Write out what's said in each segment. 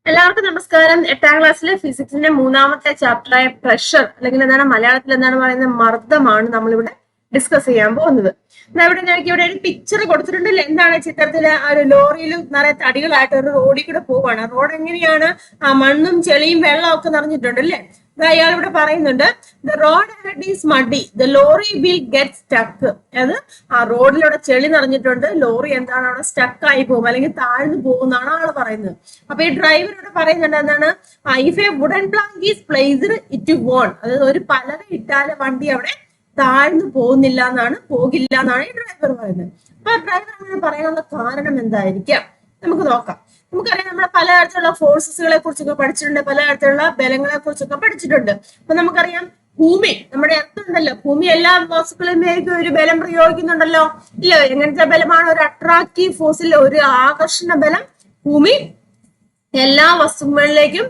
എല്ലാവർക്കും നമസ്കാരം. 8ാം ക്ലാസ്സിലെ ഫിസിക്സിന്റെ മൂന്നാമത്തെ ചാപ്റ്ററായ പ്രഷർ അല്ലെങ്കിൽ എന്താണ് മലയാളത്തിൽ എന്താണ് പറയുന്നത് മർദ്ദമാണ് നമ്മളിവിടെ ഡിസ്കസ് ചെയ്യാൻ പോകുന്നത്. ഇവിടെ ഞങ്ങൾക്ക് ഇവിടെ ഒരു പിക്ചർ കൊടുത്തിട്ടുണ്ടല്ലോ. എന്താണ് ചിത്രത്തില് ഒരു ലോറിയിൽ നിറയെ തടികളായിട്ട് ഒരു റോഡിൽ കൂടെ പോവാണ്. റോഡ് എങ്ങനെയാണ്? മണ്ണും ചെളിയും വെള്ളവും ഒക്കെ നിറഞ്ഞിട്ടുണ്ട് അല്ലേ. അയാൾ ഇവിടെ പറയുന്നുണ്ട്, the road head is muddy, the lorry will get stuck. അത് ആ റോഡിലൂടെ ചെളി നിറഞ്ഞിട്ടുണ്ട്, ലോറി എന്താണ് അവിടെ സ്റ്റക്ക് ആയി പോകും അല്ലെങ്കിൽ താഴ്ന്നു പോകുന്നാണ് ആള് പറയുന്നത്. അപ്പൊ ഈ ഡ്രൈവർ ഇവിടെ പറയുന്നുണ്ട് എന്താണ്, if a wooden plank is placed it won, അതായത് ഒരു പലക ഇട്ടാല് വണ്ടി അവിടെ താഴ്ന്നു പോകുന്നില്ല എന്നാണ്, പോകില്ല എന്നാണ് ഈ ഡ്രൈവർ പറയുന്നത്. അപ്പൊ ഡ്രൈവർ അങ്ങനെ പറയാനുള്ള കാരണം എന്തായിരിക്കാം നമുക്ക് നോക്കാം. നമുക്കറിയാം, നമ്മളെ പലതരത്തിലുള്ള ഫോഴ്സസുകളെ കുറിച്ചൊക്കെ പഠിച്ചിട്ടുണ്ട്, പലതരത്തിലുള്ള ബലങ്ങളെ കുറിച്ചൊക്കെ പഠിച്ചിട്ടുണ്ട്. അപ്പൊ നമുക്കറിയാം ഭൂമി, നമ്മുടെ എർത്തുണ്ടല്ലോ, ഭൂമി എല്ലാ വസ്തുക്കളിലേക്കും ഒരു ബലം പ്രയോഗിക്കുന്നുണ്ടല്ലോ. ഇല്ല, എങ്ങനത്തെ ബലമാണ്? ഒരു അട്രാക്റ്റീവ് ഫോഴ്സിൽ ഒരു ആകർഷണ ബലം ഭൂമി എല്ലാ വസ്തുക്കളിലേക്കും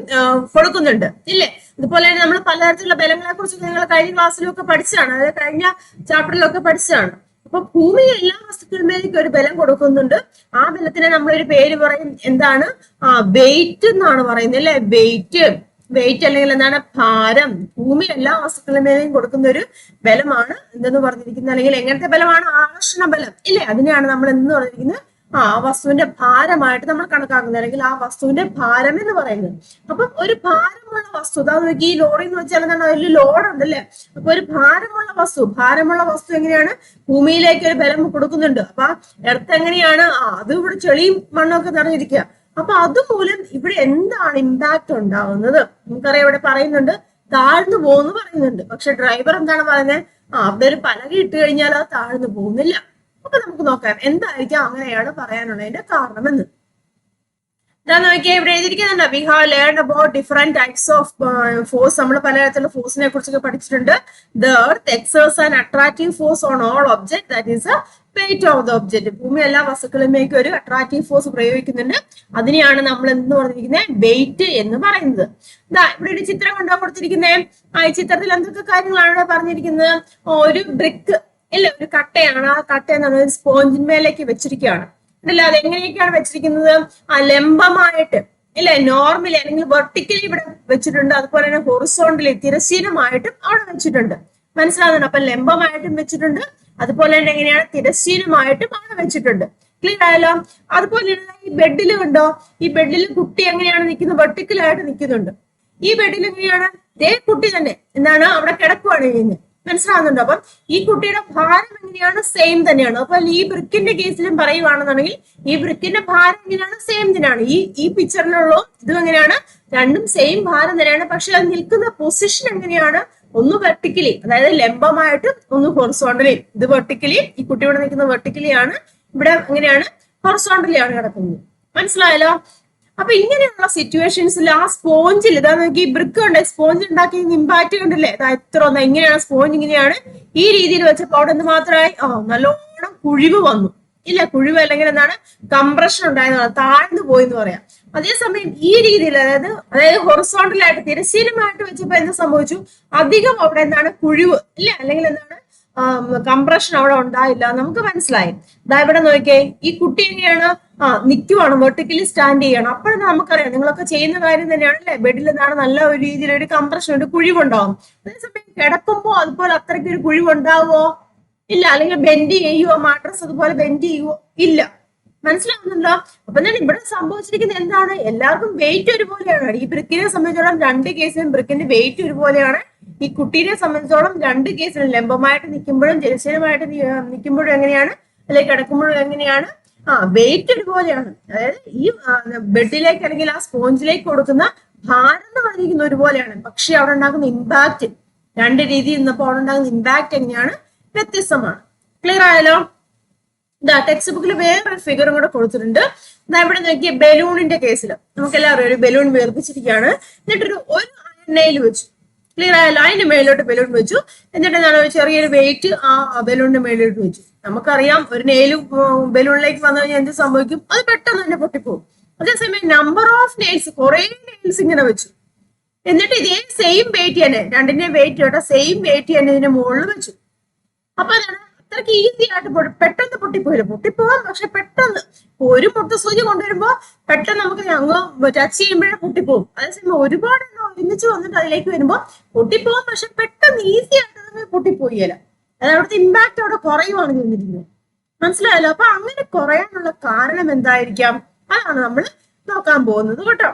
കൊടുക്കുന്നുണ്ട് ഇല്ലേ. അതുപോലെ തന്നെ നമ്മൾ പലതരത്തിലുള്ള ബലങ്ങളെ കുറിച്ചൊക്കെ നിങ്ങൾ കഴിഞ്ഞ ക്ലാസ്സിലൊക്കെ പഠിച്ചതാണ്, അതായത് കഴിഞ്ഞ ചാപ്റ്ററിലൊക്കെ പഠിച്ചതാണ്. അപ്പൊ ഭൂമി എല്ലാ വസ്തുക്കളിലേക്കും ഒരു ബലം കൊടുക്കുന്നുണ്ട്. ആ ബലത്തിനെ നമ്മളൊരു പേര് പറയും, എന്താണ്? വെയിറ്റ് എന്നാണ് പറയുന്നത് അല്ലെ. വെയിറ്റ് അല്ലെങ്കിൽ എന്താണ്? ഭാരം. ഭൂമി എല്ലാ വസ്തുക്കളിലേക്കും കൊടുക്കുന്ന ഒരു ബലമാണ് എന്തെന്ന് പറഞ്ഞിരിക്കുന്നത്, അല്ലെങ്കിൽ എങ്ങനത്തെ ബലമാണ്? ആകർഷണ ബലം ഇല്ലേ. അതിനെയാണ് നമ്മൾ എന്ന് പറഞ്ഞിരിക്കുന്നത് ആ വസ്തുവിന്റെ ഭാരമായിട്ട് നമ്മൾ കണക്കാക്കുന്നത്, അല്ലെങ്കിൽ ആ വസ്തുവിന്റെ ഭാരം എന്ന് പറയുന്നത്. അപ്പം ഒരു ഭാരമുള്ള വസ്തു, അതാ നോക്കി, ഈ ലോറി എന്ന് വെച്ചാൽ എന്താണ്? അതിൽ ലോഡ് ഉണ്ടല്ലേ. അപ്പൊ ഒരു ഭാരമുള്ള വസ്തു എങ്ങനെയാണ്? ഭൂമിയിലേക്ക് ഒരു ബലം കൊടുക്കുന്നുണ്ട്. അപ്പൊ എർത്ത് എങ്ങനെയാണ്? അത് ഇവിടെ ചെളിയും മണ്ണൊക്കെ നിറഞ്ഞിരിക്കുക. അപ്പൊ അതുമൂലം ഇവിടെ എന്താണ് ഇമ്പാക്ട് ഉണ്ടാവുന്നത്? നമുക്കറിയാം, ഇവിടെ പറയുന്നുണ്ട് താഴ്ന്നു പോകുന്നു പറയുന്നുണ്ട്. പക്ഷെ ഡ്രൈവർ എന്താണ് പറയുന്നത്? അവിടെ ഒരു പലക ഇട്ട് കഴിഞ്ഞാൽ അത് താഴ്ന്നു പോകുന്നില്ല. അപ്പൊ നമുക്ക് നോക്കാം എന്തായിരിക്കും അങ്ങനെയാണ് പറയാനുള്ളതിന്റെ കാരണമെന്ന്. ഇതാ നോക്കിയാൽ ഇവിടെ എഴുതിയിരിക്കുന്നുണ്ട്, we have learn about different types of force. നമ്മൾ പലതരത്തിലുള്ള ഫോഴ്സിനെ കുറിച്ചൊക്കെ പഠിച്ചിട്ടുണ്ട്. The earth exerts an attractive force on all object, that is a weight of the object. ഭൂമി എല്ലാ വസ്തുക്കളിലേക്ക് ഒരു അട്രാക്റ്റീവ് ഫോഴ്സ് പ്രയോഗിക്കുന്നുണ്ട്. അതിനെയാണ് നമ്മൾ എന്ന് പറഞ്ഞിരിക്കുന്നത് വെയിറ്റ് എന്ന് പറയുന്നത്. ഇതാ ഇവിടെ ഒരു ചിത്രം കൊണ്ടോ കൊടുത്തിരിക്കുന്നത്. ഈ ചിത്രത്തിൽ എന്തൊക്കെ കാര്യങ്ങളാണ് പറഞ്ഞിരിക്കുന്നത്? ഒരു ബ്രിക്ക് ഇല്ല, ഒരു കട്ടയാണ്. ആ കട്ട എന്താണ്? ഒരു സ്പോഞ്ചിന്മേലേക്ക് വെച്ചിരിക്കുകയാണ്. അല്ല, അത് എങ്ങനെയൊക്കെയാണ് വെച്ചിരിക്കുന്നത്? ലംബമായിട്ട് ഇല്ല, നോർമലി അല്ലെങ്കിൽ വെർട്ടിക്കലി ഇവിടെ വെച്ചിട്ടുണ്ട്. അതുപോലെ തന്നെ ഹൊറിസോണ്ടലി തിരശ്ചീനമായിട്ടും അവിടെ വെച്ചിട്ടുണ്ട്. മനസ്സിലാകുന്നുണ്ട്? അപ്പൊ ലംബമായിട്ടും വെച്ചിട്ടുണ്ട്, അതുപോലെ തന്നെ എങ്ങനെയാണ്? തിരശ്ചീനമായിട്ടും അവിടെ വെച്ചിട്ടുണ്ട്. ക്ലിയർ ആയല്ലോ? അതുപോലെ ഈ ബെഡിൽ കണ്ടോ, ഈ ബെഡിൽ കുട്ടി എങ്ങനെയാണ് നിൽക്കുന്നത്? വെർട്ടിക്കലായിട്ട് നിൽക്കുന്നുണ്ട്. ഈ ബെഡിൽ എങ്ങനെയാണ്? ദേ കുട്ടി തന്നെ എന്താണ് അവിടെ കിടക്കുവാണ് ചെയ്യുന്നത്. മനസ്സിലാകുന്നുണ്ടോ? അപ്പം ഈ കുട്ടിയുടെ ഭാരം എങ്ങനെയാണ്? സെയിം തന്നെയാണ്. അപ്പൊ ഈ ബ്രിക്കിന്റെ കേസിലും പറയുവാണെന്നുണ്ടെങ്കിൽ ഈ ബ്രിക്കിന്റെ ഭാരം എങ്ങനെയാണ്? സെയിം തന്നെയാണ്. ഈ പിക്ചറിലുള്ള ഇതും എങ്ങനെയാണ്? രണ്ടും സെയിം ഭാരം തന്നെയാണ്. പക്ഷെ അത് നിൽക്കുന്ന പൊസിഷൻ എങ്ങനെയാണ്? ഒന്ന് വെർട്ടിക്കലി, അതായത് ലംബമായിട്ടും ഒന്ന് ഹൊറിസോണ്ടലി. ഇത് വെർട്ടിക്കലി, ഈ കുട്ടി ഇവിടെ നിൽക്കുന്ന വെർട്ടിക്കലി ആണ്, ഇവിടെ എങ്ങനെയാണ്? ഹൊറിസോണ്ടലി ആണ് കിടക്കുന്നത്. മനസ്സിലായല്ലോ? അപ്പൊ ഇങ്ങനെയുള്ള സിറ്റുവേഷൻസിൽ ആ സ്പോഞ്ചിൽ ഇതാ നോക്കി, ബ്രിക്ക് ഉണ്ട്, സ്പോഞ്ച് ഉണ്ടാക്കി ഇമ്പാക്ട് കണ്ടില്ലേ? എത്ര ഒന്നാ ഇങ്ങനെയാണ് സ്പോഞ്ച്, ഇങ്ങനെയാണ് ഈ രീതിയിൽ വെച്ചപ്പോ അവിടെ എന്ത് മാത്രമായി? നല്ലോണം കുഴിവ് വന്നു ഇല്ല. കുഴിവ് അല്ലെങ്കിൽ എന്താണ്? കംപ്രഷൻ ഉണ്ടായതാണ്, താഴ്ന്നു പോയി എന്ന് പറയാം. അതേസമയം ഈ രീതിയിൽ അതായത് ഹൊറിസോണ്ടലായിട്ട് തിരശ്ചീനമായിട്ട് വെച്ചപ്പോ എന്ത് സംഭവിച്ചു? അധികം അവിടെ എന്താണ്? കുഴിവ് ഇല്ല, അല്ലെങ്കിൽ എന്താണ്? കംപ്രഷൻ അവിടെ ഉണ്ടായില്ല. നമുക്ക് മനസ്സിലായി. ഇതാ ഇവിടെ നോക്കിയേ, ഈ കുട്ടി എങ്ങനെയാണ്? നിൽക്കുവാണ്, വെർട്ടിക്കലി സ്റ്റാൻഡ് ചെയ്യണം. അപ്പോഴും നമുക്കറിയാം, നിങ്ങളൊക്കെ ചെയ്യുന്ന കാര്യം തന്നെയാണ് അല്ലെ. ബെഡിൽ എന്താണ്? നല്ല ഒരു രീതിയിൽ ഒരു കംപ്രഷൻ, ഒരു കുഴിവുണ്ടാവും. അതേസമയം കിടക്കുമ്പോ അതുപോലെ അത്രയ്ക്ക് ഒരു കുഴിവുണ്ടാവോ? ഇല്ല. അല്ലെങ്കിൽ ബെൻഡ് ചെയ്യുവോ? മാട്രസ് അതുപോലെ ബെൻഡ് ചെയ്യുവോ? ഇല്ല. മനസ്സിലാവുന്നുണ്ടോ? അപ്പൊ ഞാൻ ഇവിടെ സംഭവിച്ചിരിക്കുന്നത് എന്താണ്? എല്ലാവർക്കും വെയിറ്റ് ഒരുപോലെയാണ്. ഈ ബ്രിക്കിനെ സംബന്ധിച്ചോളം രണ്ട് കേസിലും ബ്രിക്കിന്റെ വെയിറ്റ് ഒരുപോലെയാണ്. ഈ കുട്ടീനെ സംബന്ധിച്ചോളം രണ്ട് കേസിലും ലംബമായിട്ട് നിൽക്കുമ്പോഴും തിരശ്ചീനമായിട്ട് നിൽക്കുമ്പോഴും എങ്ങനെയാണ്? അല്ലെങ്കിൽ കിടക്കുമ്പോഴും എങ്ങനെയാണ്? വെയിറ്റ് ഒരുപോലെയാണ്. അതായത് ഈ ബെഡിലേക്ക് അല്ലെങ്കിൽ ആ സ്പോഞ്ചിലേക്ക് കൊടുക്കുന്ന ഭാരം എന്ന് പറഞ്ഞിരിക്കുന്ന ഒരുപോലെയാണ്. പക്ഷെ അവിടെ ഉണ്ടാകുന്ന ഇമ്പാക്ട് രണ്ട് രീതിയിൽ നിന്നപ്പോൾ അവിടെ ഉണ്ടാകുന്ന ഇമ്പാക്ട് എങ്ങനെയാണ്? വ്യത്യസ്തമാണ്. ക്ലിയർ ആയാലോ? ടെക്സ്റ്റ് ബുക്കിൽ വേറൊരു ഫിഗറും കൂടെ കൊടുത്തിട്ടുണ്ട്. ഇവിടെ നോക്കിയ ബലൂണിന്റെ കേസിൽ നമുക്ക് എല്ലാവരും ഒരു ബലൂൺ വീർപ്പിച്ചിരിക്കുകയാണ്. എന്നിട്ടൊരു അയൺ നെയിൽ വെച്ചു. ക്ലിയർ ആയല്ലോ? അതിന്റെ മേലോട്ട് ബലൂൺ വെച്ചു. എന്നിട്ട് എന്താണ്? ചെറിയൊരു വെയിറ്റ് ആ ബലൂണിന്റെ മേലോട്ട് വെച്ചു. നമുക്കറിയാം, ഒരു നെയില് ബലൂണിലേക്ക് വന്നു കഴിഞ്ഞാൽ എന്ത് സംഭവിക്കും? അത് പെട്ടെന്ന് തന്നെ പൊട്ടിപ്പോകും. അതേസമയം നമ്പർ ഓഫ് നെയിൽസ്, കുറെ നെയിൽസ് ഇങ്ങനെ വെച്ചു. എന്നിട്ട് ഇതേ സെയിം വെയിറ്റ് തന്നെ, രണ്ടിന്റെ വെയിറ്റ് കേട്ടോ, സെയിം വെയിറ്റ് തന്നെ ഇതിന്റെ മുകളിൽ വെച്ചു. അപ്പൊ അതാണ് അത്രയ്ക്ക് ഈസി ആയിട്ട് പെട്ടെന്ന് പൊട്ടിപ്പോയില്ല. പൊട്ടിപ്പോവാം, പക്ഷെ പെട്ടെന്ന് ഒരു മുട്ടുസൂചി കൊണ്ടുവരുമ്പോ പെട്ടെന്ന് നമുക്ക് അങ്ങ് ടച്ച് ചെയ്യുമ്പോഴേ പൊട്ടിപ്പോകും. അതേസമയം ഒരുപാട് എണ്ണം ഒരുമിച്ച് വന്നിട്ട് അതിലേക്ക് വരുമ്പോ പൊട്ടിപ്പോകും, പക്ഷെ പെട്ടെന്ന് ഈസി ആയിട്ട് നമുക്ക് പൊട്ടിപ്പോയില്ല. അത് അവിടുത്തെ ഇമ്പാക്ട് അവിടെ കുറയുവാണ് ചെയ്തിരിക്കുന്നത്. മനസ്സിലായല്ലോ? അപ്പൊ അങ്ങനെ കുറയാനുള്ള കാരണം എന്തായിരിക്കാം? അതാണ് നമ്മൾ നോക്കാൻ പോകുന്നത് കേട്ടോ.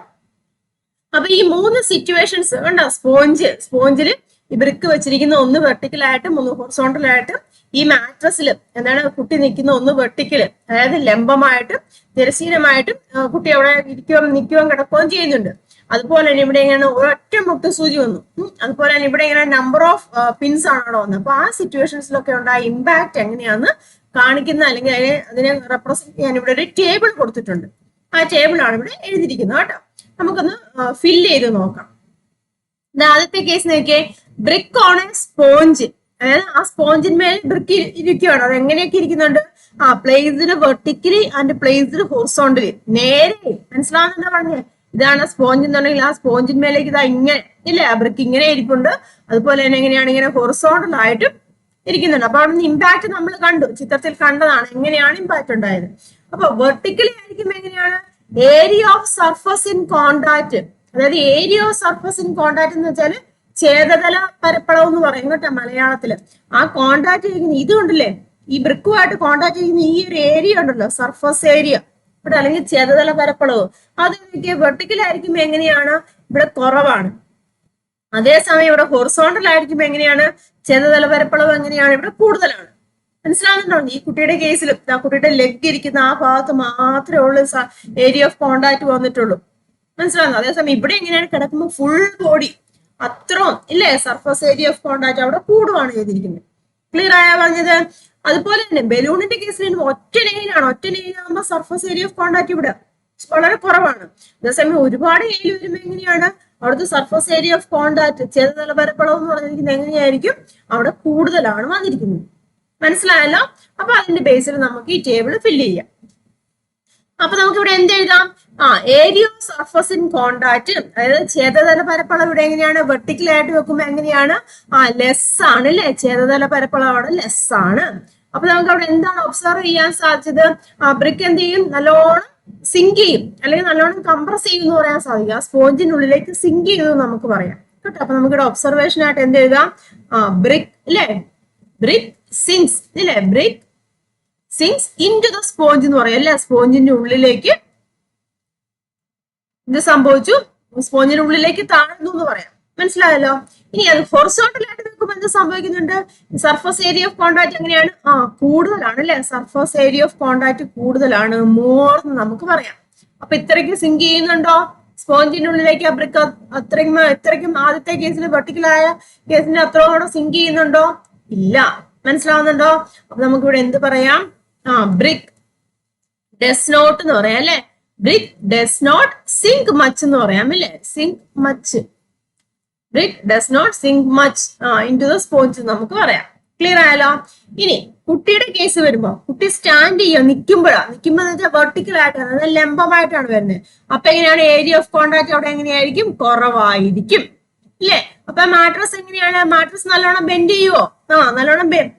അപ്പൊ ഈ 3 സിറ്റുവേഷൻസ് കണ്ടോ, സ്പോഞ്ചില് ഈ ബ്രിക്ക് വെച്ചിരിക്കുന്ന ഒന്ന് വെർട്ടിക്കലായിട്ടും ഒന്ന് ഹൊറിസോണ്ടലായിട്ടും, ഈ മാട്രസിൽ എന്താണ് കുട്ടി നിൽക്കുന്ന ഒന്ന് വെർട്ടിക്കല്, അതായത് ലംബമായിട്ടും തിരശ്ചീനമായിട്ടും കുട്ടി അവിടെ നിൽക്കുകയും കിടക്കുകയും ചെയ്യുന്നുണ്ട്. അതുപോലെ തന്നെ ഇവിടെ ഇങ്ങനെ ഒരൊറ്റ മുട്ടുസൂചി വന്നു. അതുപോലെ തന്നെ ഇവിടെ ഇങ്ങനെ നമ്പർ ഓഫ് പിൻസ് ആണ് അവിടെ വന്നത്. അപ്പൊ ആ സിറ്റുവേഷൻസിലൊക്കെ ഉണ്ടായ ഇമ്പാക്ട് എങ്ങനെയാന്ന് കാണിക്കുന്ന, അല്ലെങ്കിൽ അതിനെ റെപ്രസെന്റ് ചെയ്യാൻ ഇവിടെ ഒരു ടേബിൾ കൊടുത്തിട്ടുണ്ട്. ആ ടേബിൾ ആണ് ഇവിടെ എഴുതിയിരിക്കുന്നത് കേട്ടോ. നമുക്കൊന്ന് ഫില്ല് ചെയ്ത് നോക്കാം. ആദ്യത്തെ കേസ് നോക്കിയേ, ബ്രിക്ക് ഓൺ എ സ്പോഞ്ച്, അതായത് ആ സ്പോഞ്ചിന്മേൽ ബ്രിക്ക് ഇരിക്കുകയാണ്. അത് എങ്ങനെയൊക്കെ ഇരിക്കുന്നുണ്ട്? Placed vertically and placed horizontally, നേരെ. മനസ്സിലാവുന്നുണ്ടോ പറഞ്ഞേ? ഇതാണ് സ്പോഞ്ച് എന്നുണ്ടെങ്കിൽ ആ സ്പോഞ്ചിന്മേലേക്ക് ഇതാ ഇങ്ങനെ ഇല്ലേ, ആ ബ്രിക്ക് ഇങ്ങനെ ഇരിപ്പുണ്ട്. അതുപോലെ തന്നെ എങ്ങനെയാണ് ഇങ്ങനെ ഹൊറിസോണ്ടൽ ആയിട്ടും ഇരിക്കുന്നുണ്ട്. അപ്പൊ അവിടെ നിന്ന് ഇമ്പാക്ട് നമ്മൾ കണ്ടു, ചിത്രത്തിൽ കണ്ടതാണ് എങ്ങനെയാണ് ഇമ്പാക്ട് ഉണ്ടായത്. അപ്പൊ വെർട്ടിക്കലി ആയിരിക്കും എങ്ങനെയാണ്? Area of surface in contact, അതായത് area of surface in contact എന്ന് വെച്ചാൽ ഛേദതല പരപ്പളവ് എന്ന് പറയും കേട്ടോ മലയാളത്തില്. ആ കോണ്ടാക്ട് ചെയ്യുന്ന ഇതുണ്ടല്ലേ, ഈ ബ്രിക്കുമായിട്ട് കോണ്ടാക്ട് ചെയ്യുന്ന ഈ ഒരു ഏരിയ ഉണ്ടല്ലോ, സർഫസ് ഏരിയ ഇവിടെ, അല്ലെങ്കിൽ ഛേദതല പരപ്പളവ്, അത് വെർട്ടിക്കൽ ആയിരിക്കുമ്പോ എങ്ങനെയാണ്? ഇവിടെ കുറവാണ്. അതേസമയം ഇവിടെ ഹൊറിസോണ്ടൽ ആയിരിക്കുമ്പോ എങ്ങനെയാണ്? ഛേദതല പരപ്പളവ് എങ്ങനെയാണ്? ഇവിടെ കൂടുതലാണ്. മനസ്സിലാവുന്നുണ്ടോ? ഈ കുട്ടിയുടെ കേസിലും ആ കുട്ടിയുടെ ലെഗ് ഇരിക്കുന്ന ആ ഭാഗത്ത് മാത്രമേ ഉള്ളൂ ഏരിയ ഓഫ് കോണ്ടാക്ട് വന്നിട്ടുള്ളൂ. മനസ്സിലാവുന്നു? അതേസമയം ഇവിടെ എങ്ങനെയാണ്? കിടക്കുമ്പോൾ ഫുൾ ബോഡി അത്രയും ഇല്ലേ, സർഫസ് ഏരിയ ഓഫ് കോണ്ടാക്ട് അവിടെ കൂടുവാണ് ചെയ്തിരിക്കുന്നത്. ക്ലിയർ ആയാ പറഞ്ഞത്? അതുപോലെ തന്നെ ബലൂണിന്റെ കേസിൽ ഒറ്റ നെയിലാകുമ്പോൾ സർഫസ് ഏരിയ ഓഫ് കോണ്ടാക്ട് ഇവിടെ വളരെ കുറവാണ്. അതേസമയം ഒരുപാട് നെയിൽ വരുമ്പോൾ എങ്ങനെയാണ്? അവിടുത്തെ സർഫസ് ഏരിയ ഓഫ് കോണ്ടാക്ട്, ഛേദതല പരപ്പളവ് എന്ന് പറഞ്ഞിരിക്കുന്നത് എങ്ങനെയായിരിക്കും? അവിടെ കൂടുതലാണ് വന്നിരിക്കുന്നത്. മനസ്സിലായല്ലോ? അപ്പൊ അതിന്റെ ബേസിൽ നമുക്ക് ഈ ടേബിൾ ഫില്ല് ചെയ്യാം. അപ്പൊ നമുക്ക് ഇവിടെ എന്ത് എഴുതാം? Area of surface in contact, അതായത് ഛേദതല പരപ്പളവ് ഇവിടെ എങ്ങനെയാണ്? വെർട്ടിക്കൽ ആയിട്ട് വെക്കുമ്പോ എങ്ങനെയാണ്? ലെസ് ആണ് അല്ലെ, ഛേദതല പരപ്പളവ് അവിടെ ലെസ് ആണ്. അപ്പൊ നമുക്ക് അവിടെ എന്താണ് ഒബ്സർവ് ചെയ്യാൻ സാധിച്ചത്? ബ്രിക്ക് എന്ത് ചെയ്യും? നല്ലോണം സിങ്ക് ചെയ്യും, അല്ലെങ്കിൽ നല്ലോണം കംപ്രസ് ചെയ്യും എന്ന് പറയാൻ സാധിക്കും. ആ സ്പോഞ്ചിനുള്ളിലേക്ക് സിങ്ക് ചെയ്തു നമുക്ക് പറയാം കേട്ടോ. അപ്പൊ നമുക്കിവിടെ ഒബ്സർവേഷൻ ആയിട്ട് എന്ത് എഴുതാം? ബ്രിക്ക് അല്ലെ, ബ്രിക്ക് സിങ്സ് ഇല്ലേ, brick sinks into the sponge എന്ന് പറയാം അല്ലെ. സ്പോഞ്ചിന്റെ ഉള്ളിലേക്ക് ഇത് സംഭവിച്ചു, സ്പോഞ്ചിന്റെ ഉള്ളിലേക്ക് താഴ്ന്നു എന്ന് പറയാം. മനസ്സിലായല്ലോ? ഇനി അത് ഹൊറിസോണ്ടൽ ആയിട്ട് നിൽക്കുമ്പോൾ എന്ത് സംഭവിക്കുന്നുണ്ട്? സർഫസ് ഏരിയ ഓഫ് കോണ്ടാക്ട് എങ്ങനെയാണ്? കൂടുതലാണ് അല്ലെ, സർഫസ് ഏരിയ ഓഫ് കോണ്ടാക്ട് കൂടുതലാണ്, മോർ എന്ന് നമുക്ക് പറയാം. അപ്പൊ ഇത്രയ്ക്ക് സിങ്ക് ചെയ്യുന്നുണ്ടോ സ്പോഞ്ചിന്റെ ഉള്ളിലേക്ക്? ആ ബ്രിക്ക് ഇത്രയ്ക്കും ആദ്യത്തെ കേസിൽ വെർട്ടിക്കലായ കേസിന്റെ അത്രയോടെ സിങ്ക് ചെയ്യുന്നുണ്ടോ? ഇല്ല. മനസ്സിലാവുന്നുണ്ടോ? അപ്പൊ നമുക്ക് ഇവിടെ എന്ത് പറയാം? ബ്രിക്ക് ഡസ് നോട്ട് എന്ന് പറയാം അല്ലെ. Brick does not sink much എന്ന് പറയാം അല്ലെ. Sink much, brick does not sink much into the sponge നമുക്ക് പറയാം. ക്ലിയർ ആയാലോ? ഇനി കുട്ടിയുടെ കേസ് വരുമ്പോ, കുട്ടി സ്റ്റാൻഡ് ചെയ്യുക, നിൽക്കുമ്പോ എന്ന് വെച്ചാൽ വെർട്ടിക്കൽ ആയിട്ടാണ്, അതായത് ലംബമായിട്ടാണ് വരുന്നത്. അപ്പൊ എങ്ങനെയാണ്? ഏരിയ ഓഫ് കോണ്ടാക്ട് അവിടെ എങ്ങനെയായിരിക്കും? കുറവായിരിക്കും ഇല്ലേ. അപ്പൊ മാട്രസ് എങ്ങനെയാണ്? മാട്രസ് നല്ലോണം ബെൻഡ് ചെയ്യുവോ? നല്ലോണം ബെൻഡ്.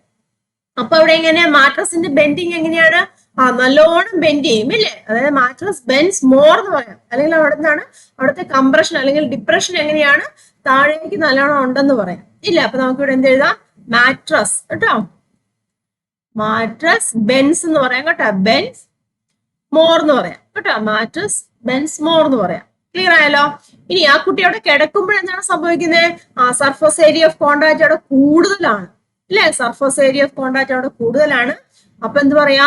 അപ്പൊ അവിടെ എങ്ങനെയാ? മാട്രസിന്റെ ബെൻഡിങ് എങ്ങനെയാണ്? നല്ലോണം ബെൻഡ് ചെയ്യും ഇല്ലേ. അതായത് മാട്രസ് ബെൻഡ്സ് മോർ എന്ന് പറയാം. അല്ലെങ്കിൽ അവിടെ നിന്നാണ് അവിടുത്തെ കംപ്രഷൻ അല്ലെങ്കിൽ ഡിപ്രഷൻ എങ്ങനെയാണ്? താഴേക്ക് നല്ലോണം ഉണ്ടെന്ന് പറയാം ഇല്ല. അപ്പൊ നമുക്ക് ഇവിടെ എന്ത് എഴുതാം? മാട്രസ് കേട്ടോ, മാട്രസ് ബെൻസ് എന്ന് പറയാം കേട്ടോ, ബെൻസ് മോർ എന്ന് പറയാം കേട്ടോ, മാട്രസ് ബെൻസ് മോർ എന്ന് പറയാം. ക്ലിയർ ആയല്ലോ? ഇനി ആ കുട്ടി അവിടെ കിടക്കുമ്പോൾ എന്താണ് സംഭവിക്കുന്നത്? സർഫസ് ഏരിയ ഓഫ് കോണ്ടാക്ട് അവിടെ കൂടുതലാണ് അല്ലെ, സർഫസ് ഏരിയ ഓഫ് കോണ്ടാക്ട് അവിടെ കൂടുതലാണ്. അപ്പൊ എന്ത് പറയാ?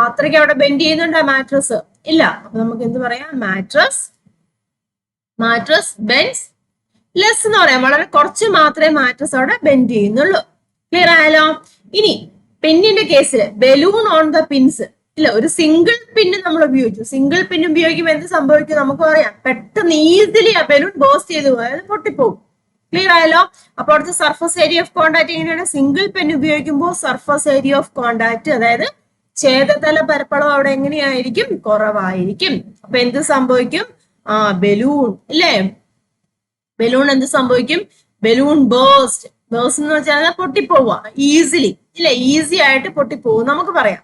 അത്രയ്ക്ക് അവിടെ ബെൻഡ് ചെയ്യുന്നുണ്ടോ മാട്രസ്? ഇല്ല. അപ്പൊ നമുക്ക് എന്ത് പറയാം? മാട്രസ് ബെൻസ് ലെസ് എന്ന് പറയാം, വളരെ കുറച്ച് മാത്രമേ മാട്രസ് അവിടെ ബെൻഡ് ചെയ്യുന്നുള്ളൂ. ക്ലിയർ ആയാലോ? ഇനി പിന്നിന്റെ കേസിൽ ബലൂൺ ഓൺ ദ പിൻസ് ഇല്ല, ഒരു സിംഗിൾ പിന്ന് നമ്മൾ ഉപയോഗിച്ചു. സിംഗിൾ പിൻ ഉപയോഗിക്കുമ്പോൾ എന്ത് സംഭവിക്കും നമുക്ക് പറയാം? പെട്ടെന്ന് ഈസിലി ആ ബലൂൺ ബേസ്റ്റ് ചെയ്ത് പോയാൽ പൊട്ടിപ്പോകും. ക്ലിയർ ആയല്ലോ? അപ്പൊ അവിടുത്തെ സർഫസ് ഏരിയ ഓഫ് കോണ്ടാക്ട് എങ്ങനെയാണ്? സിംഗിൾ പെൻ ഉപയോഗിക്കുമ്പോൾ സർഫസ് ഏരിയ ഓഫ് കോണ്ടാക്ട്, അതായത് ഛേദതല പരപ്പളവ് അവിടെ എങ്ങനെയായിരിക്കും? കുറവായിരിക്കും. അപ്പൊ എന്ത് സംഭവിക്കും? ബലൂൺ ഇല്ലേ, ബലൂൺ എന്ത് സംഭവിക്കും? ബലൂൺ ബേസ്റ്റ് ബേഴ്സ് എന്ന് വെച്ചാൽ പൊട്ടിപ്പോവുക, ഈസിലി ഇല്ലേ, ഈസി ആയിട്ട് പൊട്ടിപ്പോവും നമുക്ക് പറയാം.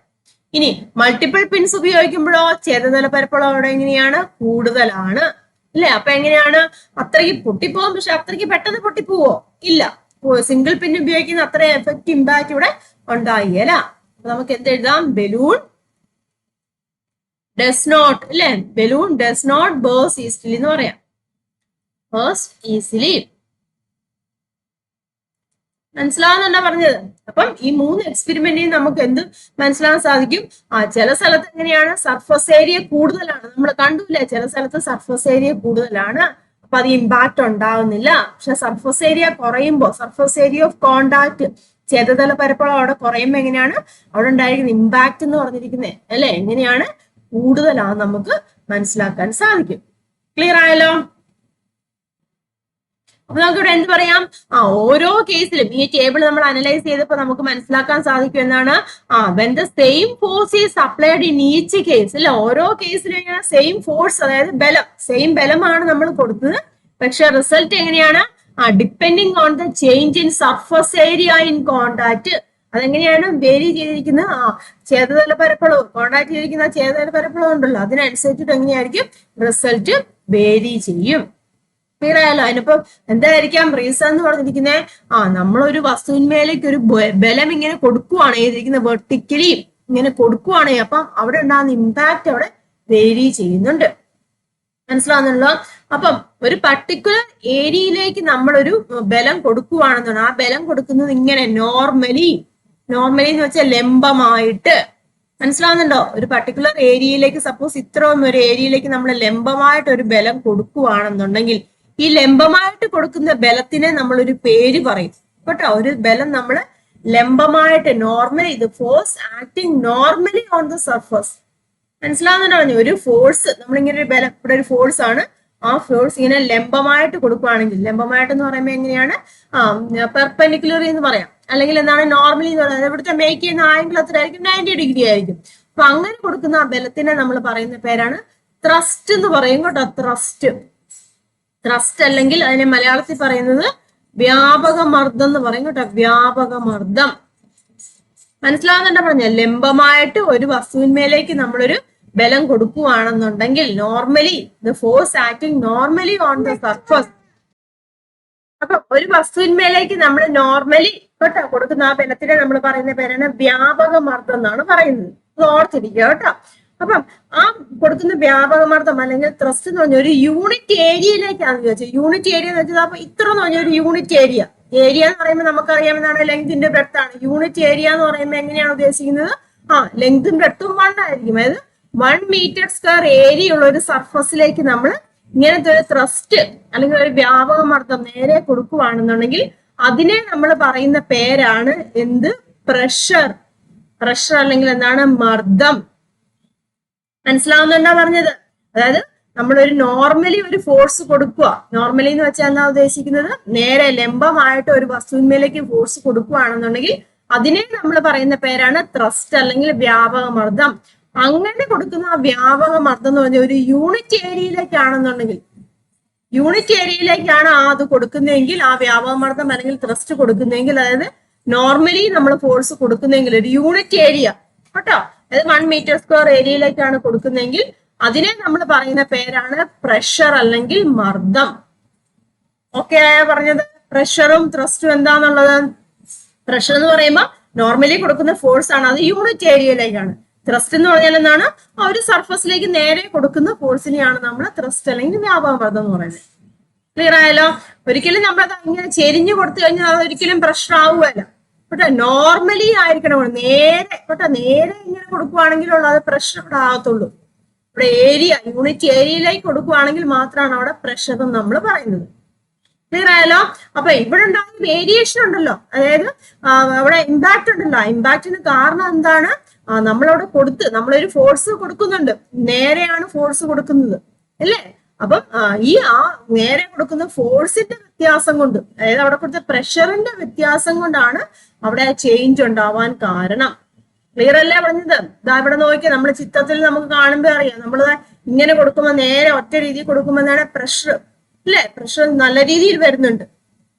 ഇനി മൾട്ടിപ്പിൾ പിൻസ് ഉപയോഗിക്കുമ്പോഴോ ഛേദതല പരപ്പളവ് അവിടെ എങ്ങനെയാണ്, കൂടുതലാണ് ഇല്ലേ. അപ്പൊ എങ്ങനെയാണ്, അത്രയ്ക്ക് പൊട്ടിപ്പോവും, പക്ഷെ അത്രയ്ക്ക് പെട്ടെന്ന് പൊട്ടിപ്പോവോ ഇല്ല. സിംഗിൾ പിൻ ഉപയോഗിക്കുന്ന അത്രയും എഫക്റ്റ് ഇമ്പാക്ട് ഇവിടെ ഉണ്ടായില്ല. അപ്പൊ നമുക്ക് എന്ത് എഴുതാം, ബലൂൺ ഡസ് നോട്ട് അല്ലെ, balloon does not burst easily എന്ന് പറയാം, ബേഴ്സ് ഈസിലി. മനസ്സിലാവുന്നുണ്ടോ പറഞ്ഞത്? അപ്പം ഈ 3 എക്സ്പെരിമെന്റിൽ നമുക്ക് എന്ത് മനസ്സിലാക്കാൻ സാധിക്കും, ചില സ്ഥലത്ത് എങ്ങനെയാണ് സർഫസ് ഏരിയ കൂടുതലാണ്, നമ്മൾ കണ്ടില്ലേ, ചില സ്ഥലത്ത് സർഫസ് ഏരിയ കൂടുതലാണ്, അപ്പൊ അത് ഇമ്പാക്ട് ഉണ്ടാവുന്നില്ല. പക്ഷെ സർഫസ് ഏരിയ കുറയുമ്പോൾ, സർഫസ് ഏരിയ ഓഫ് കോണ്ടാക്ട് ഛേദതല പരപ്പളവ് അവിടെ കുറയുമ്പോൾ എങ്ങനെയാണ് അവിടെ ഉണ്ടായിരിക്കുന്ന ഇമ്പാക്ട് എന്ന് പറഞ്ഞിരിക്കുന്നത് അല്ലെ, എങ്ങനെയാണ് കൂടുതലാണ് നമുക്ക് മനസ്സിലാക്കാൻ സാധിക്കും. ക്ലിയർ ആയല്ലോ? അപ്പൊ നമുക്ക് ഇവിടെ എന്ത് പറയാം, ഓരോ കേസിലും ഈ ടേബിൾ നമ്മൾ അനലൈസ് ചെയ്തപ്പോൾ നമുക്ക് മനസ്സിലാക്കാൻ സാധിക്കും എന്നാണ്, when the same force is applied in each case അല്ലെ, ഓരോ കേസിലും ഇങ്ങനെ സെയിം ഫോഴ്സ്, അതായത് ബലം, സെയിം ബലമാണ് നമ്മൾ കൊടുത്തത്, പക്ഷെ റിസൾട്ട് എങ്ങനെയാണ്, depending on the change in surface area in contact. അതെങ്ങനെയാണ് വേരി ചെയ്തിരിക്കുന്നത്, ഛേദതല പരപ്പളവ്, കോണ്ടാക്ട് ചെയ്തിരിക്കുന്ന ഛേദതല പരപ്പളവ് ഉണ്ടല്ലോ, അതിനനുസരിച്ചിട്ട് എങ്ങനെയായിരിക്കും റിസൾട്ട് വേരി ചെയ്യും. ക്ലിയർ ആയല്ലോ? അതിനിപ്പം എന്തായിരിക്കാം റീസൺ എന്ന് പറഞ്ഞിരിക്കുന്നത്, നമ്മളൊരു വസ്തുവിന്മേലേക്ക് ഒരു ബലം ഇങ്ങനെ കൊടുക്കുവാണ് ചെയ്തിരിക്കുന്നത്, വെർട്ടിക്കലി ഇങ്ങനെ കൊടുക്കുവാണ്, അപ്പം അവിടെ ഉണ്ടാകുന്ന ഇമ്പാക്ട് അവിടെ വേരി ചെയ്യുന്നുണ്ട്. മനസ്സിലാവുന്നുണ്ടല്ലോ? അപ്പം ഒരു പർട്ടിക്കുലർ ഏരിയയിലേക്ക് നമ്മളൊരു ബലം കൊടുക്കുവാണെന്നാണ്, ആ ബലം കൊടുക്കുന്നത് ഇങ്ങനെ നോർമലി എന്ന് വെച്ചാൽ ലംബമായിട്ട്. മനസ്സിലാവുന്നുണ്ടോ? ഒരു പർട്ടിക്കുലർ ഏരിയയിലേക്ക്, സപ്പോസ് ഇത്രയും ഒരു ഏരിയയിലേക്ക് നമ്മൾ ലംബമായിട്ട് ഒരു ബലം കൊടുക്കുവാണെന്നുണ്ടെങ്കിൽ, ഈ ലംബമായിട്ട് കൊടുക്കുന്ന ബലത്തിനെ നമ്മളൊരു പേര് പറയും കേട്ടോ. ഒരു ബലം നമ്മൾ ലംബമായിട്ട് നോർമലി, ഇത് force acting normally on the surface. മനസ്സിലാവുന്നുണ്ടോ? ഒരു ഫോഴ്സ് നമ്മളിങ്ങനെ ഒരു ബലം, ഇവിടെ ഒരു ഫോഴ്സ് ആണ്, ആ ഫോഴ്സ് ഇങ്ങനെ ലംബമായിട്ട് കൊടുക്കുകയാണെങ്കിൽ, ലംബമായിട്ട് എന്ന് പറയുമ്പോൾ എങ്ങനെയാണ്, പെർപെൻഡിക്കുലറി എന്ന് പറയാം, അല്ലെങ്കിൽ എന്താണ് നോർമലി എന്ന് പറയുന്നത്, ഇവിടുത്തെ മേക്ക് ചെയ്യുന്ന ആംഗിൾ എത്രയായിരിക്കും, 90 ഡിഗ്രി ആയിരിക്കും. അപ്പൊ അങ്ങനെ കൊടുക്കുന്ന ആ ബലത്തിനെ നമ്മൾ പറയുന്ന പേരാണ് ത്രസ്റ്റ് എന്ന് പറയും കേട്ടോ. ത്രസ്റ്റ് അല്ലെങ്കിൽ അതിനെ മലയാളത്തിൽ പറയുന്നത് വ്യാപക മർദ്ദം എന്ന് പറയും കേട്ടോ, വ്യാപക മർദ്ദം. മനസ്സിലാവുന്നുണ്ടോ പറഞ്ഞ? ലംബമായിട്ട് ഒരു വസ്തുവിന്മേലേക്ക് നമ്മളൊരു ബലം കൊടുക്കുകയാണെന്നുണ്ടെങ്കിൽ, normally the force acting normally on the surface. അപ്പൊ ഒരു വസ്തുവിന്മേലേക്ക് നമ്മൾ നോർമലി കേട്ടോ കൊടുക്കുന്ന ആ ബലത്തിനെ നമ്മൾ പറയുന്ന പേരാണ് വ്യാപക മർദ്ദം എന്നാണ് പറയുന്നത്. അത് ഓർത്തിരിക്കുക കേട്ടോ. അപ്പം ആ കൊടുക്കുന്ന വ്യാപകമർദ്ദം അല്ലെങ്കിൽ ത്രസ്റ്റ് എന്ന് പറഞ്ഞ ഒരു യൂണിറ്റ് ഏരിയയിലേക്കാണ് ചോദിച്ചത്. യൂണിറ്റ് ഏരിയ എന്ന് വെച്ചാൽ അപ്പൊ ഇത്ര എന്ന് പറഞ്ഞ ഒരു യൂണിറ്റ് ഏരിയ എന്ന് പറയുമ്പോൾ നമുക്കറിയാമെന്നാണ് ലെങ്തിന്റെ ബ്രെഡ്ത്ത് ആണ്. യൂണിറ്റ് ഏരിയ എന്ന് പറയുമ്പോൾ എങ്ങനെയാണ് ഉദ്ദേശിക്കുന്നത്, ലെങ്തും ബ്രെഡ്ത്തും 1 ആയിരിക്കും. അതായത് 1 മീറ്റർ സ്ക്വയർ ഏരിയ ഉള്ള ഒരു സർഫസിലേക്ക് നമ്മൾ ഇങ്ങനത്തെ ഒരു ത്രസ്റ്റ് അല്ലെങ്കിൽ ഒരു വ്യാപകമർദ്ദം നേരെ കൊടുക്കുകയാണെന്നുണ്ടെങ്കിൽ അതിനെ നമ്മൾ പറയുന്ന പേരാണ് എന്ത്, പ്രഷർ അല്ലെങ്കിൽ എന്താണ്, മർദ്ദം. മനസ്സിലാവുന്നുണ്ടോ പറഞ്ഞത്? അതായത് നമ്മളൊരു നോർമലി ഒരു ഫോഴ്സ് കൊടുക്കുക, നോർമലി എന്ന് വെച്ചാൽ എന്താ ഉദ്ദേശിക്കുന്നത്, നേരെ ലംബമായിട്ട് ഒരു വസ്തുവിന്മേലേക്ക് ഫോഴ്സ് കൊടുക്കുകയാണെന്നുണ്ടെങ്കിൽ അതിനെ നമ്മൾ പറയുന്ന പേരാണ് ത്രസ്റ്റ് അല്ലെങ്കിൽ വ്യാപക മർദ്ദം. അങ്ങനെ കൊടുക്കുന്ന ആ വ്യാപക മർദ്ദം എന്ന് പറഞ്ഞാൽ ഒരു യൂണിറ്റ് ഏരിയയിലേക്കാണെന്നുണ്ടെങ്കിൽ, യൂണിറ്റ് ഏരിയയിലേക്കാണ് അത് കൊടുക്കുന്നതെങ്കിൽ, ആ വ്യാപക മർദ്ദം അല്ലെങ്കിൽ ത്രസ്റ്റ് കൊടുക്കുന്നതെങ്കിൽ, അതായത് നോർമലി നമ്മൾ ഫോഴ്സ് കൊടുക്കുന്നതെങ്കിൽ ഒരു യൂണിറ്റ് ഏരിയ കേട്ടോ, അതായത് 1 മീറ്റർ സ്ക്വയർ ഏരിയയിലേക്കാണ് കൊടുക്കുന്നതെങ്കിൽ അതിനെ നമ്മൾ പറയുന്ന പേരാണ് പ്രഷർ അല്ലെങ്കിൽ മർദ്ദം. ഓക്കെ ആയ പറഞ്ഞത്? പ്രഷറും ത്രസ്റ്റും എന്താന്നുള്ളത്, പ്രഷർ എന്ന് പറയുമ്പോൾ നോർമലി കൊടുക്കുന്ന ഫോഴ്സ് ആണ്, അത് യൂണിറ്റ് ഏരിയയിലേക്കാണ്. ത്രസ്റ്റ് എന്ന് പറഞ്ഞാൽ എന്താണ്, ആ ഒരു സർഫസിലേക്ക് നേരെ കൊടുക്കുന്ന ഫോഴ്സിനെയാണ് നമ്മൾ ത്രസ്റ്റ് അല്ലെങ്കിൽ വ്യാപക മർദ്ദം എന്ന് പറയുന്നത്. ക്ലിയർ ആയല്ലോ? ഒരിക്കലും നമ്മളത് ഇങ്ങനെ ചെരിഞ്ഞു കൊടുത്തു കഴിഞ്ഞാൽ അത് ഒരിക്കലും പ്രഷർ ആവുകയല്ല കേട്ടോ. നോർമലി ആയിരിക്കണം, നേരെ കേട്ടോ, നേരെ ഇങ്ങനെ കൊടുക്കുവാണെങ്കിലുള്ള അത് പ്രഷർ ഇവിടെ ആകത്തുള്ളൂ. ഇവിടെ ഏരിയ, യൂണിറ്റ് ഏരിയയിലേക്ക് കൊടുക്കുവാണെങ്കിൽ മാത്രമാണ് അവിടെ പ്രഷർ എന്ന് നമ്മൾ പറയുന്നത്. ക്ലിയർ ആയാലോ? അപ്പൊ ഇവിടെ ഉണ്ടാകുന്ന വേരിയേഷൻ ഉണ്ടല്ലോ, അതായത് അവിടെ ഇമ്പാക്ട് ഉണ്ടല്ലോ, ഇമ്പാക്റ്റിന് കാരണം എന്താണ്, നമ്മളവിടെ നമ്മളൊരു ഫോഴ്സ് കൊടുക്കുന്നുണ്ട്, നേരെയാണ് ഫോഴ്സ് കൊടുക്കുന്നത് അല്ലേ. അപ്പം ആ നേരെ കൊടുക്കുന്ന ഫോഴ്സിന്റെ വ്യത്യാസം കൊണ്ട്, അതായത് അവിടെ കൊടുത്ത പ്രഷറിന്റെ വ്യത്യാസം കൊണ്ടാണ് അവിടെ ചേഞ്ച് ഉണ്ടാവാൻ കാരണം. ക്ലിയർ അല്ലേ പറഞ്ഞത്? ഇതാ ഇവിടെ നോക്കിയാൽ നമ്മൾ ചിത്രത്തിൽ നമുക്ക് കാണുമ്പോൾ അറിയാം, നമ്മൾ ഇങ്ങനെ കൊടുക്കുമ്പോൾ നേരെ ഒറ്റ രീതിയിൽ കൊടുക്കുമ്പോൾ എന്താണ് പ്രഷർ അല്ലേ, പ്രഷർ നല്ല രീതിയിൽ വരുന്നുണ്ട്.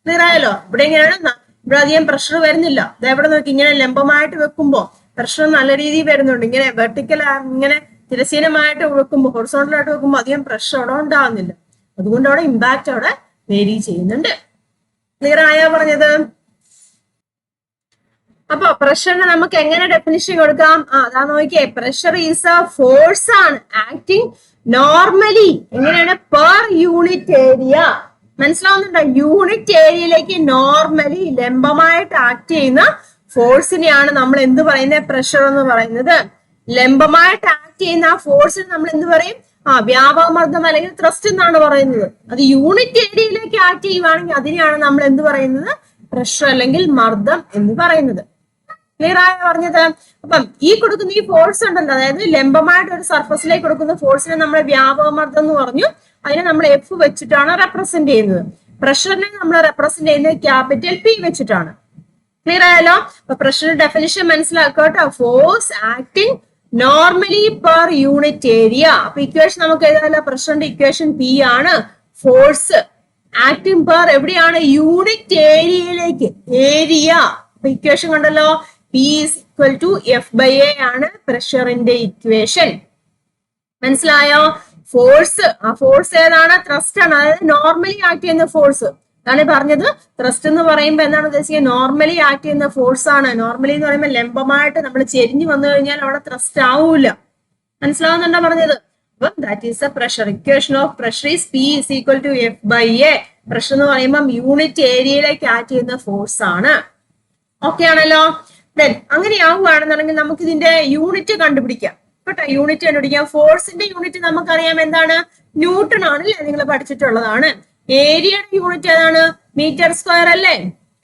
ക്ലിയർ ആയല്ലോ? ഇവിടെ എങ്ങനെയാണ് ഇവിടെ അധികം പ്രഷർ വരുന്നില്ല. ഇതെവിടെ നോക്കി ഇങ്ങനെ ലംബമായിട്ട് വെക്കുമ്പോ പ്രഷർ നല്ല രീതിയിൽ വരുന്നുണ്ട്. ഇങ്ങനെ വെർട്ടിക്കൽ ഇങ്ങനെ തിരശ്ചീനമായിട്ട് വെക്കുമ്പോൾ ഹൊറിസോണ്ടലായിട്ട് വെക്കുമ്പോൾ അധികം പ്രഷർ അവിടെ ഉണ്ടാവുന്നില്ല. അതുകൊണ്ട് അവിടെ ഇമ്പാക്ട് അവിടെ വേരി ചെയ്യുന്നുണ്ട്. ക്ലിയർ ആയാ പറഞ്ഞത്? അപ്പൊ പ്രഷറിന് നമുക്ക് എങ്ങനെ ഡെഫിനിഷൻ കൊടുക്കാം? അതാ നോക്കിയേ, പ്രഷർ ഈസ് എ ഫോഴ്സ് ആണ് ആക്ടിങ് നോർമലി. എങ്ങനെയാണ്? Per unit area. മനസ്സിലാവുന്നുണ്ടോ? യൂണിറ്റ് ഏരിയയിലേക്ക് നോർമലി ലംബമായിട്ട് ആക്ട് ചെയ്യുന്ന ഫോഴ്സിനെയാണ് നമ്മൾ എന്ത് പറയുന്നത്? പ്രഷർ എന്ന് പറയുന്നത്. ലംബമായിട്ട് ആക്ട് ചെയ്യുന്ന ആ ഫോഴ്സിന് നമ്മൾ എന്ത് പറയും? വ്യാപകമർദ്ദം അല്ലെങ്കിൽ ത്രസ്റ്റ് എന്നാണ് പറയുന്നത്. അത് യൂണിറ്റ് ഏരിയയിലേക്ക് ആക്ട് ചെയ്യുവാണെങ്കിൽ അതിനെയാണ് നമ്മൾ എന്ത് പറയുന്നത്? പ്രഷർ അല്ലെങ്കിൽ മർദ്ദം എന്ന് പറയുന്നത്. ക്ലിയർ ആയ പറഞ്ഞത്? അപ്പം ഈ കൊടുക്കുന്ന ഈ ഫോഴ്സ് ഉണ്ടല്ലോ, അതായത് ലംബമായിട്ട് ഒരു സർഫസിലേക്ക് കൊടുക്കുന്ന ഫോഴ്സിനെ നമ്മൾ വ്യാപകമർദ്ദം എന്ന് പറഞ്ഞു. അതിനെ നമ്മൾ എഫ് വെച്ചിട്ടാണ് റെപ്രസെന്റ് ചെയ്യുന്നത്. പ്രഷറിനെ നമ്മൾ റെപ്രസെന്റ് ചെയ്യുന്നത് ക്യാപിറ്റൽ പി വെച്ചിട്ടാണ്. ക്ലിയർ ആയല്ലോ? അപ്പൊ പ്രഷർ ഡെഫിനിഷൻ മനസ്സിലാക്കട്ടോ. Force acting normally per unit area. അപ്പൊ ഇക്വേഷൻ നമുക്ക് എഴുതാമല്ലോ. പ്രഷറിന്റെ ഇക്വേഷൻ പി ആണ്. ഫോഴ്സ് ആക്ടിങ് പെർ എവിടെയാണ്? യൂണിറ്റ് ഏരിയയിലേക്ക്. ഏരിയ. അപ്പൊ ഇക്വേഷൻ കണ്ടല്ലോ, P is equal to F by A ആണ് പ്രഷറിന്റെ ഇക്വേഷൻ. മനസ്സിലായോ? ഫോഴ്സ്, ആ ഫോഴ്സ് ഏതാണ്? ത്രസ്റ്റ് ആണ്. അതായത് നോർമലി ആക്ട് ചെയ്യുന്ന ഫോഴ്സ് അതാണ് പറഞ്ഞത്. ത്രസ്റ്റ് എന്ന് പറയുമ്പോൾ എന്താണ് ഉദ്ദേശിക്കുന്നത്? നോർമലി ആക്ട് ചെയ്യുന്ന ഫോഴ്സ് ആണ്. നോർമലി എന്ന് പറയുമ്പോൾ ലംബമായിട്ട് നമ്മൾ ചെരിഞ്ഞു വന്നു കഴിഞ്ഞാൽ അവിടെ ത്രസ്റ്റ് ആവൂല. മനസ്സിലാവുന്നുണ്ടോ പറഞ്ഞത്? അപ്പം that is a pressure. Equation of pressure is P is equal to F by A. Pressure എന്ന് പറയുമ്പോൾ യൂണിറ്റ് ഏരിയയിലേക്ക് ആക്ട് ചെയ്യുന്ന ഫോഴ്സ് ആണ്. ഓക്കെ ആണല്ലോ? ദെൻ അങ്ങനെയാവുകയാണെന്നുണ്ടെങ്കിൽ നമുക്ക് ഇതിന്റെ യൂണിറ്റ് കണ്ടുപിടിക്കാം കേട്ടോ. യൂണിറ്റ് കണ്ടുപിടിക്കാം. ഫോഴ്സിന്റെ യൂണിറ്റ് നമുക്കറിയാം എന്താണ്? ന്യൂട്ടൺ ആണ് അല്ലെ? നിങ്ങൾ പഠിച്ചിട്ടുള്ളതാണ്. ഏരിയയുടെ യൂണിറ്റ് ഏതാണ്? മീറ്റർ സ്ക്വയർ അല്ലേ?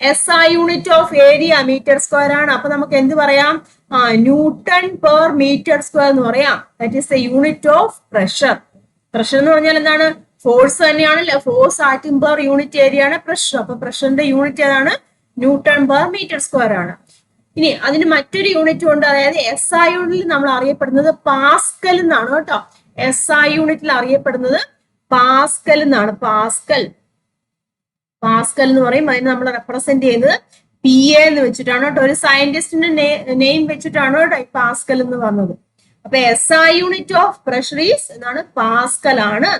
S I unit of area metre square ആണ്. അപ്പൊ നമുക്ക് എന്ത് പറയാം? ന്യൂട്ടൺ പെർ മീറ്റർ സ്ക്വയർ എന്ന് പറയാം. That is the unit of pressure. Pressure എന്ന് പറഞ്ഞാൽ എന്താണ്? ഫോഴ്സ് തന്നെയാണല്ലേ? Force acting per unit area ആണ് പ്രഷർ. അപ്പൊ പ്രഷറിന്റെ യൂണിറ്റ് ഏതാണ്? ന്യൂട്ടൺ പെർ മീറ്റർ സ്ക്വയർ ആണ്. ഇനി അതിന് മറ്റൊരു യൂണിറ്റും ഉണ്ട്. അതായത് എസ് ഐ യൂണിറ്റിൽ നമ്മൾ അറിയപ്പെടുന്നത് പാസ്കൽ എന്നാണ് കേട്ടോ. എസ് ഐ യൂണിറ്റിൽ അറിയപ്പെടുന്നത് പാസ്കൽ എന്നാണ്. പാസ്കൽ എന്ന് പറയും. അതിന് നമ്മൾ റെപ്രസെന്റ് ചെയ്യുന്നത് പി എ എന്ന് വെച്ചിട്ടാണ് കേട്ടോ. ഒരു സയന്റിസ്റ്റിന്റെ നെയിം വെച്ചിട്ടാണ് കേട്ടോ ഈ പാസ്കൽ എന്ന് പറഞ്ഞത്. അപ്പൊ S I unit of pressure is എന്നാണ്, പാസ്കൽ ആണ്.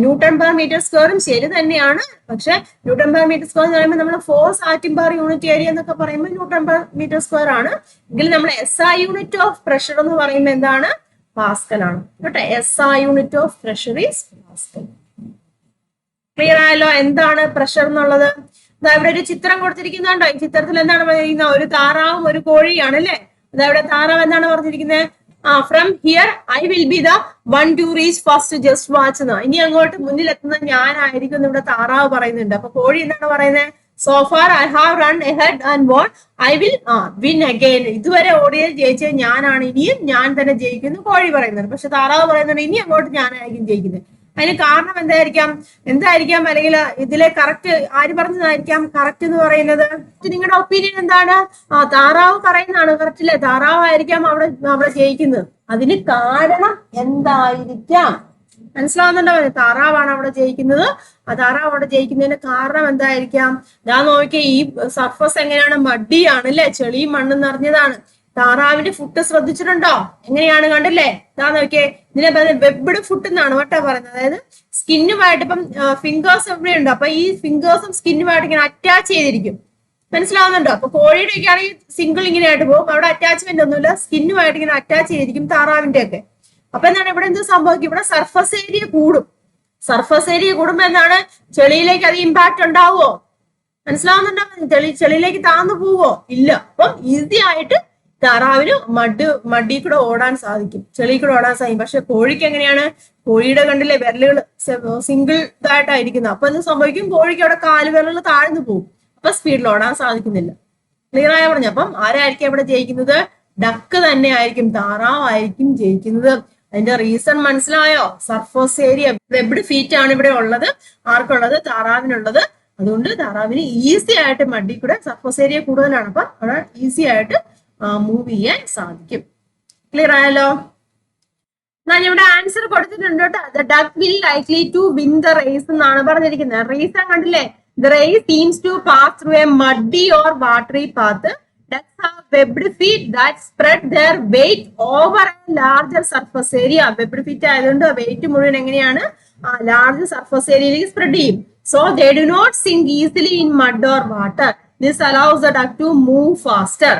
ന്യൂട്ടൺ പെർ മീറ്റർ സ്ക്വയറും ശരി തന്നെയാണ്. പക്ഷെ ന്യൂട്ടൺ പെർ മീറ്റർ സ്ക്വയർ എന്ന് പറയുമ്പോൾ നമ്മൾ force acting per unit area എന്നൊക്കെ പറയുമ്പോൾ ന്യൂട്ടൺ പെർ മീറ്റർ സ്ക്വയർ ആണ്. എങ്കിൽ നമ്മൾ S I unit of pressure എന്ന് പറയുമ്പോൾ എന്താണ്? പാസ്കൽ ആണ് കേട്ടോ. S I unit of pressure is Pascal. Clear ആയല്ലോ എന്താണ് പ്രഷർ എന്നുള്ളത്? ഇവിടെ ഒരു ചിത്രം കൊടുത്തിരിക്കുന്നുണ്ടോ? ഈ ചിത്രത്തിൽ എന്താണ് പറഞ്ഞിരിക്കുന്നത്? ഒരു താറാവും ഒരു കോഴിയാണ് അല്ലെ? അതവിടെ താറാവ് എന്താണ് പറഞ്ഞിരിക്കുന്നത്? From here I will be the one two reach first just watch എന്ന്. ഇനി അങ്ങോട്ട് മുന്നിൽ എത്തുന്നത് ഞാനായിരിക്കും എന്ന് ഇവിടെ താറാവ് പറയുന്നുണ്ട്. അപ്പൊ കോഴി എന്താണ് പറയുന്നത്? So far I have run ahead and won I will win again. ഇതുവരെ ഓടിയത് ജയിച്ചത് ഞാനാണ്, ഇനിയും ഞാൻ തന്നെ ജയിക്കുന്നു കോഴി പറയുന്നുണ്ട്. പക്ഷെ താറാവ് പറയുന്നുണ്ട് ഇനി അങ്ങോട്ട് ഞാനായിരിക്കും ജയിക്കുന്നത്. അതിന് കാരണം എന്തായിരിക്കാം അല്ലെങ്കിൽ ഇതിലെ കറക്റ്റ് ആര് പറഞ്ഞതായിരിക്കാം കറക്റ്റ് എന്ന് പറയുന്നത്? നിങ്ങളുടെ ഒപ്പീനിയൻ എന്താണ്? താറാവ് പറയുന്നതാണ് കറക്റ്റ് അല്ലേ? താറാവായിരിക്കാം അവിടെ ജയിക്കുന്നത്. അതിന് കാരണം എന്തായിരിക്കാം? മനസ്സിലാവുന്നുണ്ടോ? താറാവാണ് അവിടെ ജയിക്കുന്നത്. ആ താറാവ് അവിടെ ജയിക്കുന്നതിന് കാരണം എന്തായിരിക്കാം? ഞാൻ നോക്കിയ ഈ സർഫസ് എങ്ങനെയാണ്? മഡിയാണ് അല്ലെ? ചെളിയും മണ്ണും നിറഞ്ഞതാണ്. താറാവിന്റെ ഫുട്ട് ശ്രദ്ധിച്ചിട്ടുണ്ടോ? എങ്ങനെയാണ് കണ്ടില്ലേ? ഇതാ നോക്കിയേ, ഇതിനെ വെബ്ഡ് ഫുട്ട് എന്നാണ് കേട്ടോ പറയുന്നത്. അതായത് സ്കിന്നുമായിട്ട് ഇപ്പം ഫിംഗേഴ്സ് എവിടെയുണ്ട്, അപ്പൊ ഈ ഫിംഗേഴ്സും സ്കിന്നുമായിട്ട് ഇങ്ങനെ അറ്റാച്ച് ചെയ്തിരിക്കും. മനസ്സിലാവുന്നുണ്ടോ? അപ്പൊ കോഴിയുടെ ഒക്കെ ആണെങ്കിൽ സിംഗിൾ ഇങ്ങനെ ആയിട്ട് പോകും. അവിടെ അറ്റാച്ച്മെന്റ് ഒന്നുമില്ല, സ്കിന്നുമായിട്ട് ഇങ്ങനെ അറ്റാച്ച് ചെയ്തിരിക്കും താറാവിന്റെ ഒക്കെ. അപ്പൊ എന്താണ് ഇവിടെ എന്ത് സംഭവിക്കും? ഇവിടെ സർഫസ് ഏരിയ കൂടും. സർഫസ് ഏരിയ കൂടുമ്പോ എന്താണ്? ചെളിയിലേക്ക് അത് ഇമ്പാക്ട് ഉണ്ടാവുമോ? മനസ്സിലാവുന്നുണ്ടോ? ചെളിയിലേക്ക് താന്നു പോവോ? ഇല്ല. അപ്പം ഈസി ആയിട്ട് താറാവിന് മടി കൂടെ ഓടാൻ സാധിക്കും, ചെളി കൂടെ ഓടാൻ സാധിക്കും. പക്ഷെ കോഴിക്ക് എങ്ങനെയാണ്? കോഴിയുടെ കണ്ടില്ലേ വിരലുകൾ സിംഗിൾ ഇതായിട്ടായിരിക്കുന്നത്. അപ്പൊ എന്ത് സംഭവിക്കും? കോഴിക്ക് അവിടെ കാലുവിരലുകൾ താഴ്ന്നു പോകും. അപ്പൊ സ്പീഡിൽ ഓടാൻ സാധിക്കുന്നില്ല. ക്ലിയർ ആയ പറഞ്ഞു. അപ്പം ആരായിരിക്കും ഇവിടെ ജയിക്കുന്നത്? ഡക്ക് തന്നെ ആയിരിക്കും, താറാവായിരിക്കും ജയിക്കുന്നത്. അതിന്റെ റീസൺ മനസ്സിലായോ? സർഫസ് ഏരിയ വെബ്ഡ് ഫീറ്റ് ആണ് ഇവിടെ ഉള്ളത്. ആർക്കുള്ളത്? താറാവിനുള്ളത്. അതുകൊണ്ട് താറാവിന് ഈസി ആയിട്ട് മടി കൂടെ സർഫസ് ഏരിയ കൂടുതലാണ്. അപ്പൊ അവിടെ ഈസി ആയിട്ട് മൂവ് ചെയ്യാൻ സാധിക്കും. ക്ലിയർ ആയല്ലോ? ഞാൻ ഇവിടെ ആൻസർ കൊടുത്തിട്ടുണ്ട് കേട്ടോ. The duck will likely to win the race എന്നാണ് പറഞ്ഞിരിക്കുന്നത്. റീസൺ കണ്ടില്ലേ? The ray seems to pass through a muddy or watery path. Ducks have webbed feet that spread their weight over a larger surface area. Webbed feet ആയതുകൊണ്ട് wait മുഴുവൻ എങ്ങനെയാണ് large surface ഏരിയയിലേക്ക് spread ചെയ്യും. So they do not sink easily in mud or water. This allows the duck to move faster.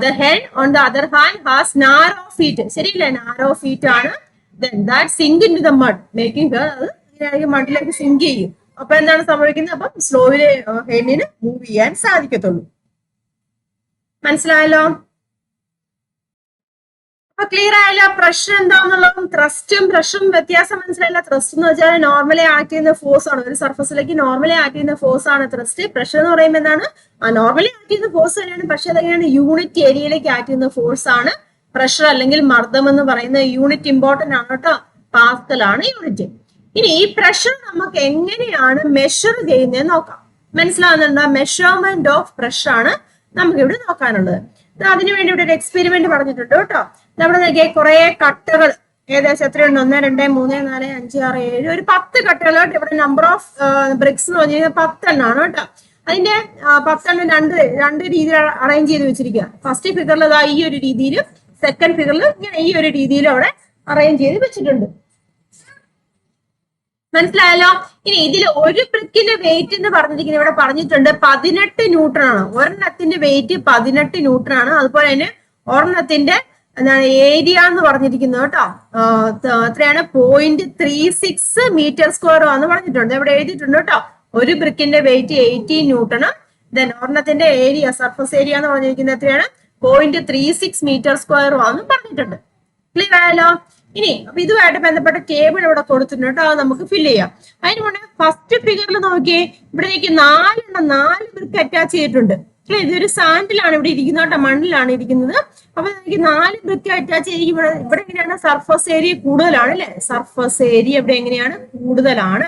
The hen, on the other hand, has narrow feet. ശരിയല്ലേ, narrow feet ആണ്. Then that sink into the mud, making her മഡിലേക്ക് sink ചെയ്യും. അപ്പൊ എന്താണ് സംഭവിക്കുന്നത്? അപ്പം സ്ലോയില് ഹെന്നിന് move ചെയ്യാൻ സാധിക്കത്തുള്ളൂ. മനസ്സിലായല്ലോ? അപ്പൊ ക്ലിയർ ആയല്ലോ പ്രഷർ എന്താന്നുള്ളതും ത്രസ്റ്റും പ്രഷറും വ്യത്യാസം മനസ്സിലായില്ല. ത്രസ്റ്റ് എന്ന് വെച്ചാൽ നോർമലി ആക്ട് ചെയ്യുന്ന ഫോഴ്സ് ആണ്. ഒരു സർഫസിലേക്ക് നോർമലി ആക്ട് ചെയ്യുന്ന ഫോഴ്സ് ആണ് ത്രസ്റ്റ്. പ്രഷർ എന്ന് പറയുമ്പോൾ എന്താണ്? നോർമലി ആക്ട് ചെയ്യുന്ന ഫോഴ്സ് തന്നെയാണ്, പക്ഷെ അതെങ്ങനെയാണ് യൂണിറ്റ് ഏരിയയിലേക്ക് ആക്ട് ചെയ്യുന്ന ഫോഴ്സ് ആണ് പ്രഷർ അല്ലെങ്കിൽ മർദ്ദം എന്ന് പറയുന്നത്. യൂണിറ്റ് ഇമ്പോർട്ടന്റ് ആണ് കേട്ടോ, പാസ്കലാണ് യൂണിറ്റ്. ഇനി ഈ പ്രഷർ നമുക്ക് എങ്ങനെയാണ് മെഷർ ചെയ്യുന്നത് നോക്കാം. മനസ്സിലാവുന്നുണ്ടോ? മെഷർമെന്റ് ഓഫ് പ്രഷർ ആണ് നമുക്ക് ഇവിടെ നോക്കാനുള്ളത്. അതിനുവേണ്ടി ഇവിടെ ഒരു എക്സ്പെരിമെന്റ് പറഞ്ഞിട്ടുണ്ട് കേട്ടോ. നമ്മുടെ നോക്കിയാൽ കുറെ കട്ടകൾ, ഏകദേശം എത്രയുണ്ട്? 1, 2, 3, 4, 5, 6, 7, ഒരു 10 കട്ടകൾ. ഇവിടെ നമ്പർ ഓഫ് ബ്രിക്സ് എന്ന് പറഞ്ഞു കഴിഞ്ഞാൽ 10 എണ്ണമാണ് കേട്ടോ. അതിന്റെ 10 എണ്ണം രണ്ട് രീതിയിൽ അറേഞ്ച് ചെയ്ത് വെച്ചിരിക്കുക. ഫസ്റ്റ് ഫിഗറിൽ ഇതാ ഈ ഒരു രീതിയിൽ, സെക്കൻഡ് ഫിഗറിൽ ഇങ്ങനെ ഈ ഒരു രീതിയിൽ അവിടെ അറേഞ്ച് ചെയ്ത് വെച്ചിട്ടുണ്ട്. മനസ്സിലായല്ലോ? ഇനി ഇതിൽ ഒരു ബ്രിക്കിന്റെ വെയിറ്റ് എന്ന് പറഞ്ഞിരിക്കുന്നത് ഇവിടെ പറഞ്ഞിട്ടുണ്ട് 18 ന്യൂട്രൺ ആണ്. ഒരെണ്ണത്തിന്റെ വെയിറ്റ് 18 ന്യൂട്രൺ ആണ്. അതുപോലെ തന്നെ ഒരെണ്ണത്തിന്റെ എന്താണ് ഏരിയ എന്ന് പറഞ്ഞിരിക്കുന്നത് കേട്ടോ, എത്രയാണ്? 0.36 മീറ്റർ സ്ക്വയർ ആണെന്ന് പറഞ്ഞിട്ടുണ്ട്. ഇവിടെ എഴുതിയിട്ടുണ്ട് കേട്ടോ. ഒരു ബ്രിക്കിന്റെ വെയിറ്റ് 18 ന്യൂട്ടൺ. ദെൻ ഒരെണ്ണത്തിന്റെ ഏരിയ, സർഫസ് ഏരിയ എന്ന് പറഞ്ഞിരിക്കുന്നത് എത്രയാണ്? 0.36 മീറ്റർ സ്ക്വയർ ആണെന്ന് പറഞ്ഞിട്ടുണ്ട്. ക്ലിയർ ആയല്ലോ? ഇനി അപ്പൊ ഇതുമായിട്ട് ബന്ധപ്പെട്ട ടേബിൾ ഇവിടെ കൊടുത്തിട്ടുണ്ട് കേട്ടോ, അത് നമുക്ക് ഫില്ല് ചെയ്യാം. അതിന് മുന്നേ ഫസ്റ്റ് ഫിഗറിൽ നോക്കിയേ, ഇവിടെ എനിക്ക് 4 ബ്രിക്ക് അറ്റാച്ച് ചെയ്തിട്ടുണ്ട്. ഇതൊരു സാൻഡിലാണ് ഇവിടെ ഇരിക്കുന്നത് കേട്ടോ, മണ്ണിലാണ് ഇരിക്കുന്നത്. അപ്പൊ എനിക്ക് 4 ബ്രിക്ക് അറ്റാച്ച് ചെയ്തിരിക്കും. ഇവിടെ എങ്ങനെയാണ്? സർഫസ് ഏരിയ കൂടുതലാണ് അല്ലെ? സർഫസ് ഏരിയ ഇവിടെ എങ്ങനെയാണ്? കൂടുതലാണ്.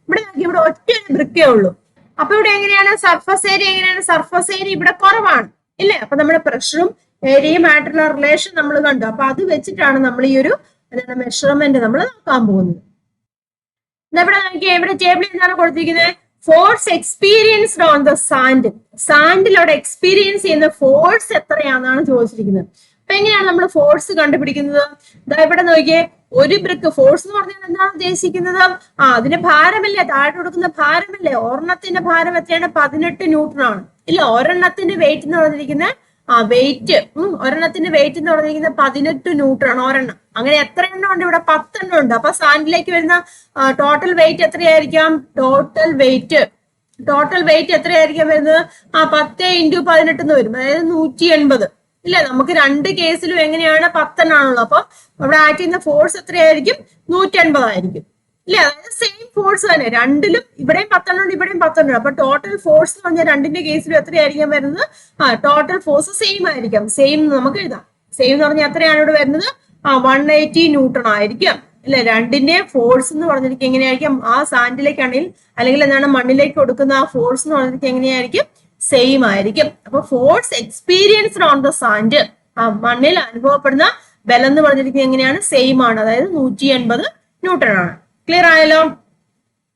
ഇവിടെ നോക്കി, ഇവിടെ ഒറ്റ ബ്രിക്കേ ഉള്ളൂ. അപ്പൊ ഇവിടെ എങ്ങനെയാണ്? സർഫസ് ഏരിയ എങ്ങനെയാണ്? സർഫസ് ഏരിയ ഇവിടെ കുറവാണ് ഇല്ലേ? അപ്പൊ നമ്മുടെ പ്രഷറും ഏരിയയുമായിട്ടുള്ള റിലേഷൻ നമ്മൾ കണ്ടു. അപ്പൊ അത് വെച്ചിട്ടാണ് നമ്മൾ ഈ ഒരു മെഷർമെന്റ് നമ്മൾ നോക്കാൻ പോകുന്നത്. ഇവിടെ നോക്കിയാൽ ഇവിടെ ടേബിളിൽ എന്താണ് കൊടുത്തിരിക്കുന്നത്? Force experienced on the sand. Sandal അവിടെ എക്സ്പീരിയൻസ് ചെയ്യുന്ന ഫോഴ്സ് എത്രയാണെന്നാണ് ചോദിച്ചിരിക്കുന്നത്. അപ്പൊ എങ്ങനെയാണ് നമ്മൾ ഫോഴ്സ് കണ്ടുപിടിക്കുന്നത്? ഇവിടെ നോക്കിയേ, ഒരു ബ്രിക്ക് ഫോഴ്സ് എന്ന് പറഞ്ഞാൽ എന്താണ് ഉദ്ദേശിക്കുന്നത്? അതിന്റെ ഭാരമല്ലേ, താഴെ കൊടുക്കുന്ന ഭാരമല്ലേ? ഒരെണ്ണത്തിന്റെ ഭാരം എത്രയാണ്? 18 ന്യൂട്രൺ ആണ് ഇല്ല. ഒരെണ്ണത്തിന്റെ വെയിറ്റ് എന്ന് പറഞ്ഞിരിക്കുന്നത് വെയിറ്റ്, ഒരെണ്ണത്തിന്റെ വെയിറ്റ് എന്ന് പറഞ്ഞിരിക്കുന്നത് 18 ന്യൂട്രൺ ഒരെണ്ണം. അങ്ങനെ എത്ര എണ്ണം ഉണ്ട്? ഇവിടെ 10 എണ്ണം ഉണ്ട്. അപ്പൊ സാൻഡിലേക്ക് വരുന്ന ടോട്ടൽ വെയിറ്റ് എത്രയായിരിക്കാം? ടോട്ടൽ വെയിറ്റ് എത്രയായിരിക്കാം വരുന്നത്? 10 × 18 എന്ന് വരും, അതായത് 180 ഇല്ല. നമുക്ക് രണ്ട് കേസിലും എങ്ങനെയാണ്? 10 എണ്ണാണുള്ളൂ. അപ്പൊ ഇവിടെ ആക്ട് ചെയ്യുന്ന ഫോഴ്സ് എത്രയായിരിക്കും? 180 ആയിരിക്കും ഇല്ല. അതായത് സെയിം ഫോഴ്സ് തന്നെ രണ്ടിലും, ഇവിടെയും 10 എണ്ണം ഉണ്ട്, ഇവിടെയും 10 എണ്ണം. അപ്പൊ ടോട്ടൽ ഫോഴ്സ് എന്ന് പറഞ്ഞാൽ രണ്ടിന്റെ കേസിലും എത്രയായിരിക്കും വരുന്നത്? ടോട്ടൽ ഫോഴ്സ് സെയിം ആയിരിക്കാം. സെയിം നമുക്ക് എഴുതാം. സെയിം എന്ന് പറഞ്ഞാൽ എത്രയാണ് ഇവിടെ വരുന്നത്? 180 ന്യൂട്ടൺ ആയിരിക്കും അല്ലെ? രണ്ടിന്റെ ഫോഴ്സ് എന്ന് പറഞ്ഞിരിക്കും എങ്ങനെയായിരിക്കും? ആ സാൻഡിലേക്കാണെങ്കിൽ അല്ലെങ്കിൽ എന്താണ് മണ്ണിലേക്ക് കൊടുക്കുന്ന ആ ഫോഴ്സ് എന്ന് പറഞ്ഞിരിക്കും എങ്ങനെയായിരിക്കും? സെയിം ആയിരിക്കും. അപ്പൊ force experienced on the sand, മണ്ണിൽ അനുഭവപ്പെടുന്ന ബലം എന്ന് പറഞ്ഞിരിക്കുന്നത് എങ്ങനെയാണ്? സെയിം ആണ്, അതായത് 180 ന്യൂട്ടൺ ആണ്. ക്ലിയർ ആയല്ലോ?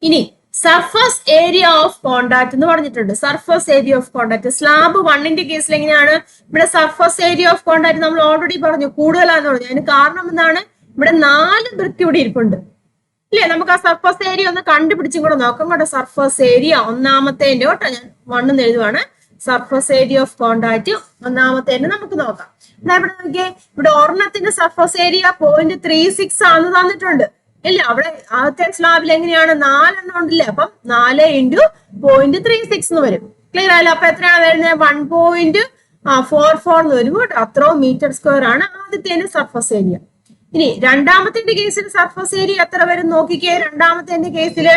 ഇനി സർഫസ് ഏരിയ ഓഫ് കോണ്ടാക്ട് എന്ന് പറഞ്ഞിട്ടുണ്ട്. Surface area of contact slab 1ന്റെ കേസിൽ എങ്ങനെയാണ്? ഇവിടെ സർഫസ് ഏരിയ ഓഫ് കോണ്ടാക്ട് നമ്മൾ ഓൾറെഡി പറഞ്ഞു കൂടുതലാന്ന് പറഞ്ഞു. അതിന് കാരണം എന്താണ്? ഇവിടെ 4 ബ്രിക്ക് ഇവിടെ ഇരിപ്പുണ്ട് ഇല്ലേ? നമുക്ക് ആ സർഫസ് ഏരിയ ഒന്ന് കണ്ടുപിടിച്ചും കൂടെ നോക്കാം കേട്ടോ. സർഫസ് ഏരിയ ഒന്നാമത്തെ കേട്ടോ, ഞാൻ 1 എന്ന് എഴുതുവാണ്. സർഫസ് ഏരിയ ഓഫ് കോണ്ടാക്ട് ഒന്നാമത്തെ നമുക്ക് നോക്കാം. ഇവിടെ നോക്കിയേ, ഇവിടെ ഒരെണ്ണത്തിന്റെ സർഫസ് ഏരിയ 0.36 ആണെന്ന് തന്നിട്ടുണ്ട് ഇല്ല. അവിടെ ആദ്യത്തെ സ്ലാബിൽ എങ്ങനെയാണ്? 4 എണ്ണം ഉണ്ടല്ലേ? അപ്പം 4 × 0.36 എന്ന് വരും. ക്ലിയർ ആയല്ലോ? അപ്പൊ എത്രയാണ് വരുന്നത്? 1.44 എന്ന് വരും കേട്ടോ. അത്രയും മീറ്റർ സ്ക്വയർ ആണ് ആദ്യത്തെ സർഫസ് ഏരിയ. ഇനി രണ്ടാമത്തെ കേസിൽ സർഫസ് ഏരിയ എത്ര വരും നോക്കിക്കേ. രണ്ടാമത്തെ കേസില്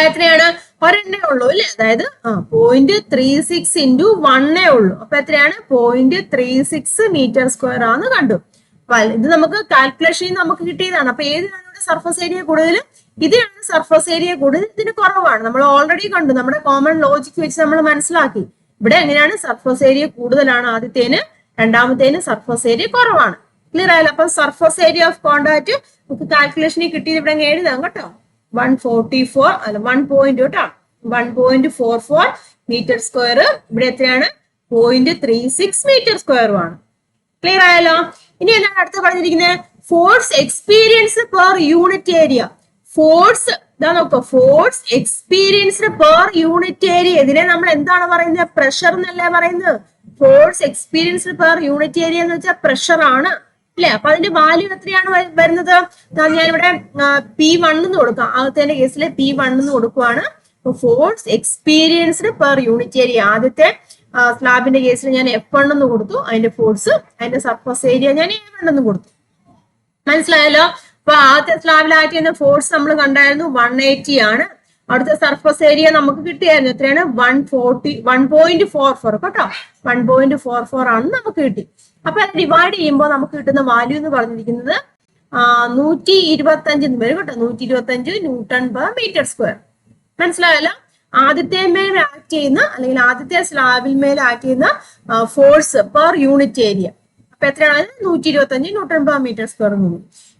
എത്രയാണ്? ഒരെണ്ണേ ഉള്ളൂ അല്ലെ? അതായത് 0.36 × 1 ഉള്ളൂ. അപ്പൊ എത്രയാണ്? 0.36 മീറ്റർ സ്ക്വയർ ആണെന്ന് കണ്ടു. ഇത് നമുക്ക് കാൽക്കുലേഷൻ നമുക്ക് കിട്ടിയതാണ്. അപ്പൊ ഏതിനാണ് ഇവിടെ സർഫസ് ഏരിയ കൂടുതൽ? ഇതിനാണ് സർഫസ് ഏരിയ കൂടുതൽ, ഇതിന് കുറവാണ്. നമ്മൾ ഓൾറെഡി കണ്ടു, നമ്മുടെ കോമൺ ലോജിക് വെച്ച് നമ്മൾ മനസ്സിലാക്കി. ഇവിടെ എങ്ങനെയാണ്? സർഫസ് ഏരിയ കൂടുതലാണ് ആദ്യത്തേന്, രണ്ടാമത്തേന് സർഫസ് ഏരിയ കുറവാണ്. ക്ലിയർ ആയല്ലോ? അപ്പൊ സർഫസ് ഏരിയ ഓഫ് കോണ്ടാക്ട് നമുക്ക് കാൽക്കുലേഷനിൽ കിട്ടിയത് ഇവിടെ എഴുതാം കേട്ടോ. 144 അല്ല 1 പോയിന്റ് കേട്ടോ, 1.44 മീറ്റർ സ്ക്വയർ. ഇവിടെ എത്രയാണ്? 0.36 മീറ്റർ സ്ക്വയറുമാണ്. ക്ലിയർ ആയല്ലോ? ഇനി എന്താണ് അടുത്ത് പറഞ്ഞിരിക്കുന്നത്? Force experience per unit area. Force ഇതാ നോക്കുക, force experienced per unit area. ഇതിനെ നമ്മൾ എന്താണ് പറയുന്നത്? പ്രഷർ എന്നല്ലേ പറയുന്നത്. Force experienced per unit area എന്ന് വെച്ചാൽ പ്രഷർ ആണ് അല്ലെ? അപ്പൊ അതിന്റെ വാല്യൂ എത്രയാണ് വരുന്നത്? ഞാനിവിടെ P1 എന്ന് കൊടുക്കാം. ആദ്യത്തെ കേസിൽ P1 എന്ന് കൊടുക്കുവാണ്. Force experienced per unit area. ആദ്യത്തെ സ്ലാബിന്റെ കേസിൽ ഞാൻ F1 എന്ന് കൊടുത്തു, അതിന്റെ ഫോഴ്സ്. അതിന്റെ സർഫസ് ഏരിയ ഞാൻ A1 എന്ന് കൊടുത്തു. മനസ്സിലായല്ലോ? അപ്പൊ ആദ്യത്തെ സ്ലാബിൽ ആക്ട് ചെയ്യുന്ന ഫോഴ്സ് നമ്മൾ കണ്ടായിരുന്നു 180 ആണ്. അടുത്ത സർഫസ് ഏരിയ നമുക്ക് കിട്ടിയായിരുന്നു എത്രയാണ്? 1.44 കേട്ടോ. 1.44 ആണ് നമുക്ക് കിട്ടി. അപ്പൊ അത് ഡിവൈഡ് ചെയ്യുമ്പോൾ നമുക്ക് കിട്ടുന്ന വാല്യൂ എന്ന് പറഞ്ഞിരിക്കുന്നത് 125 എന്ന് വരും കേട്ടോ. 125 ന്യൂട്ടൺ പെർ മീറ്റർ സ്ക്വയർ. മനസ്സിലായല്ലോ? ആദ്യത്തെ മേൽ ആക്ട് ചെയ്യുന്ന അല്ലെങ്കിൽ ആദ്യത്തെ സ്ലാബിൽ മേൽ ആക്ട് ചെയ്യുന്ന ഫോഴ്സ് പെർ യൂണിറ്റ് ഏരിയ അപ്പൊ എത്രയാണ്? 125 ന്യൂട്ടൺ പെർ മീറ്റർ സ്ക്വയർ.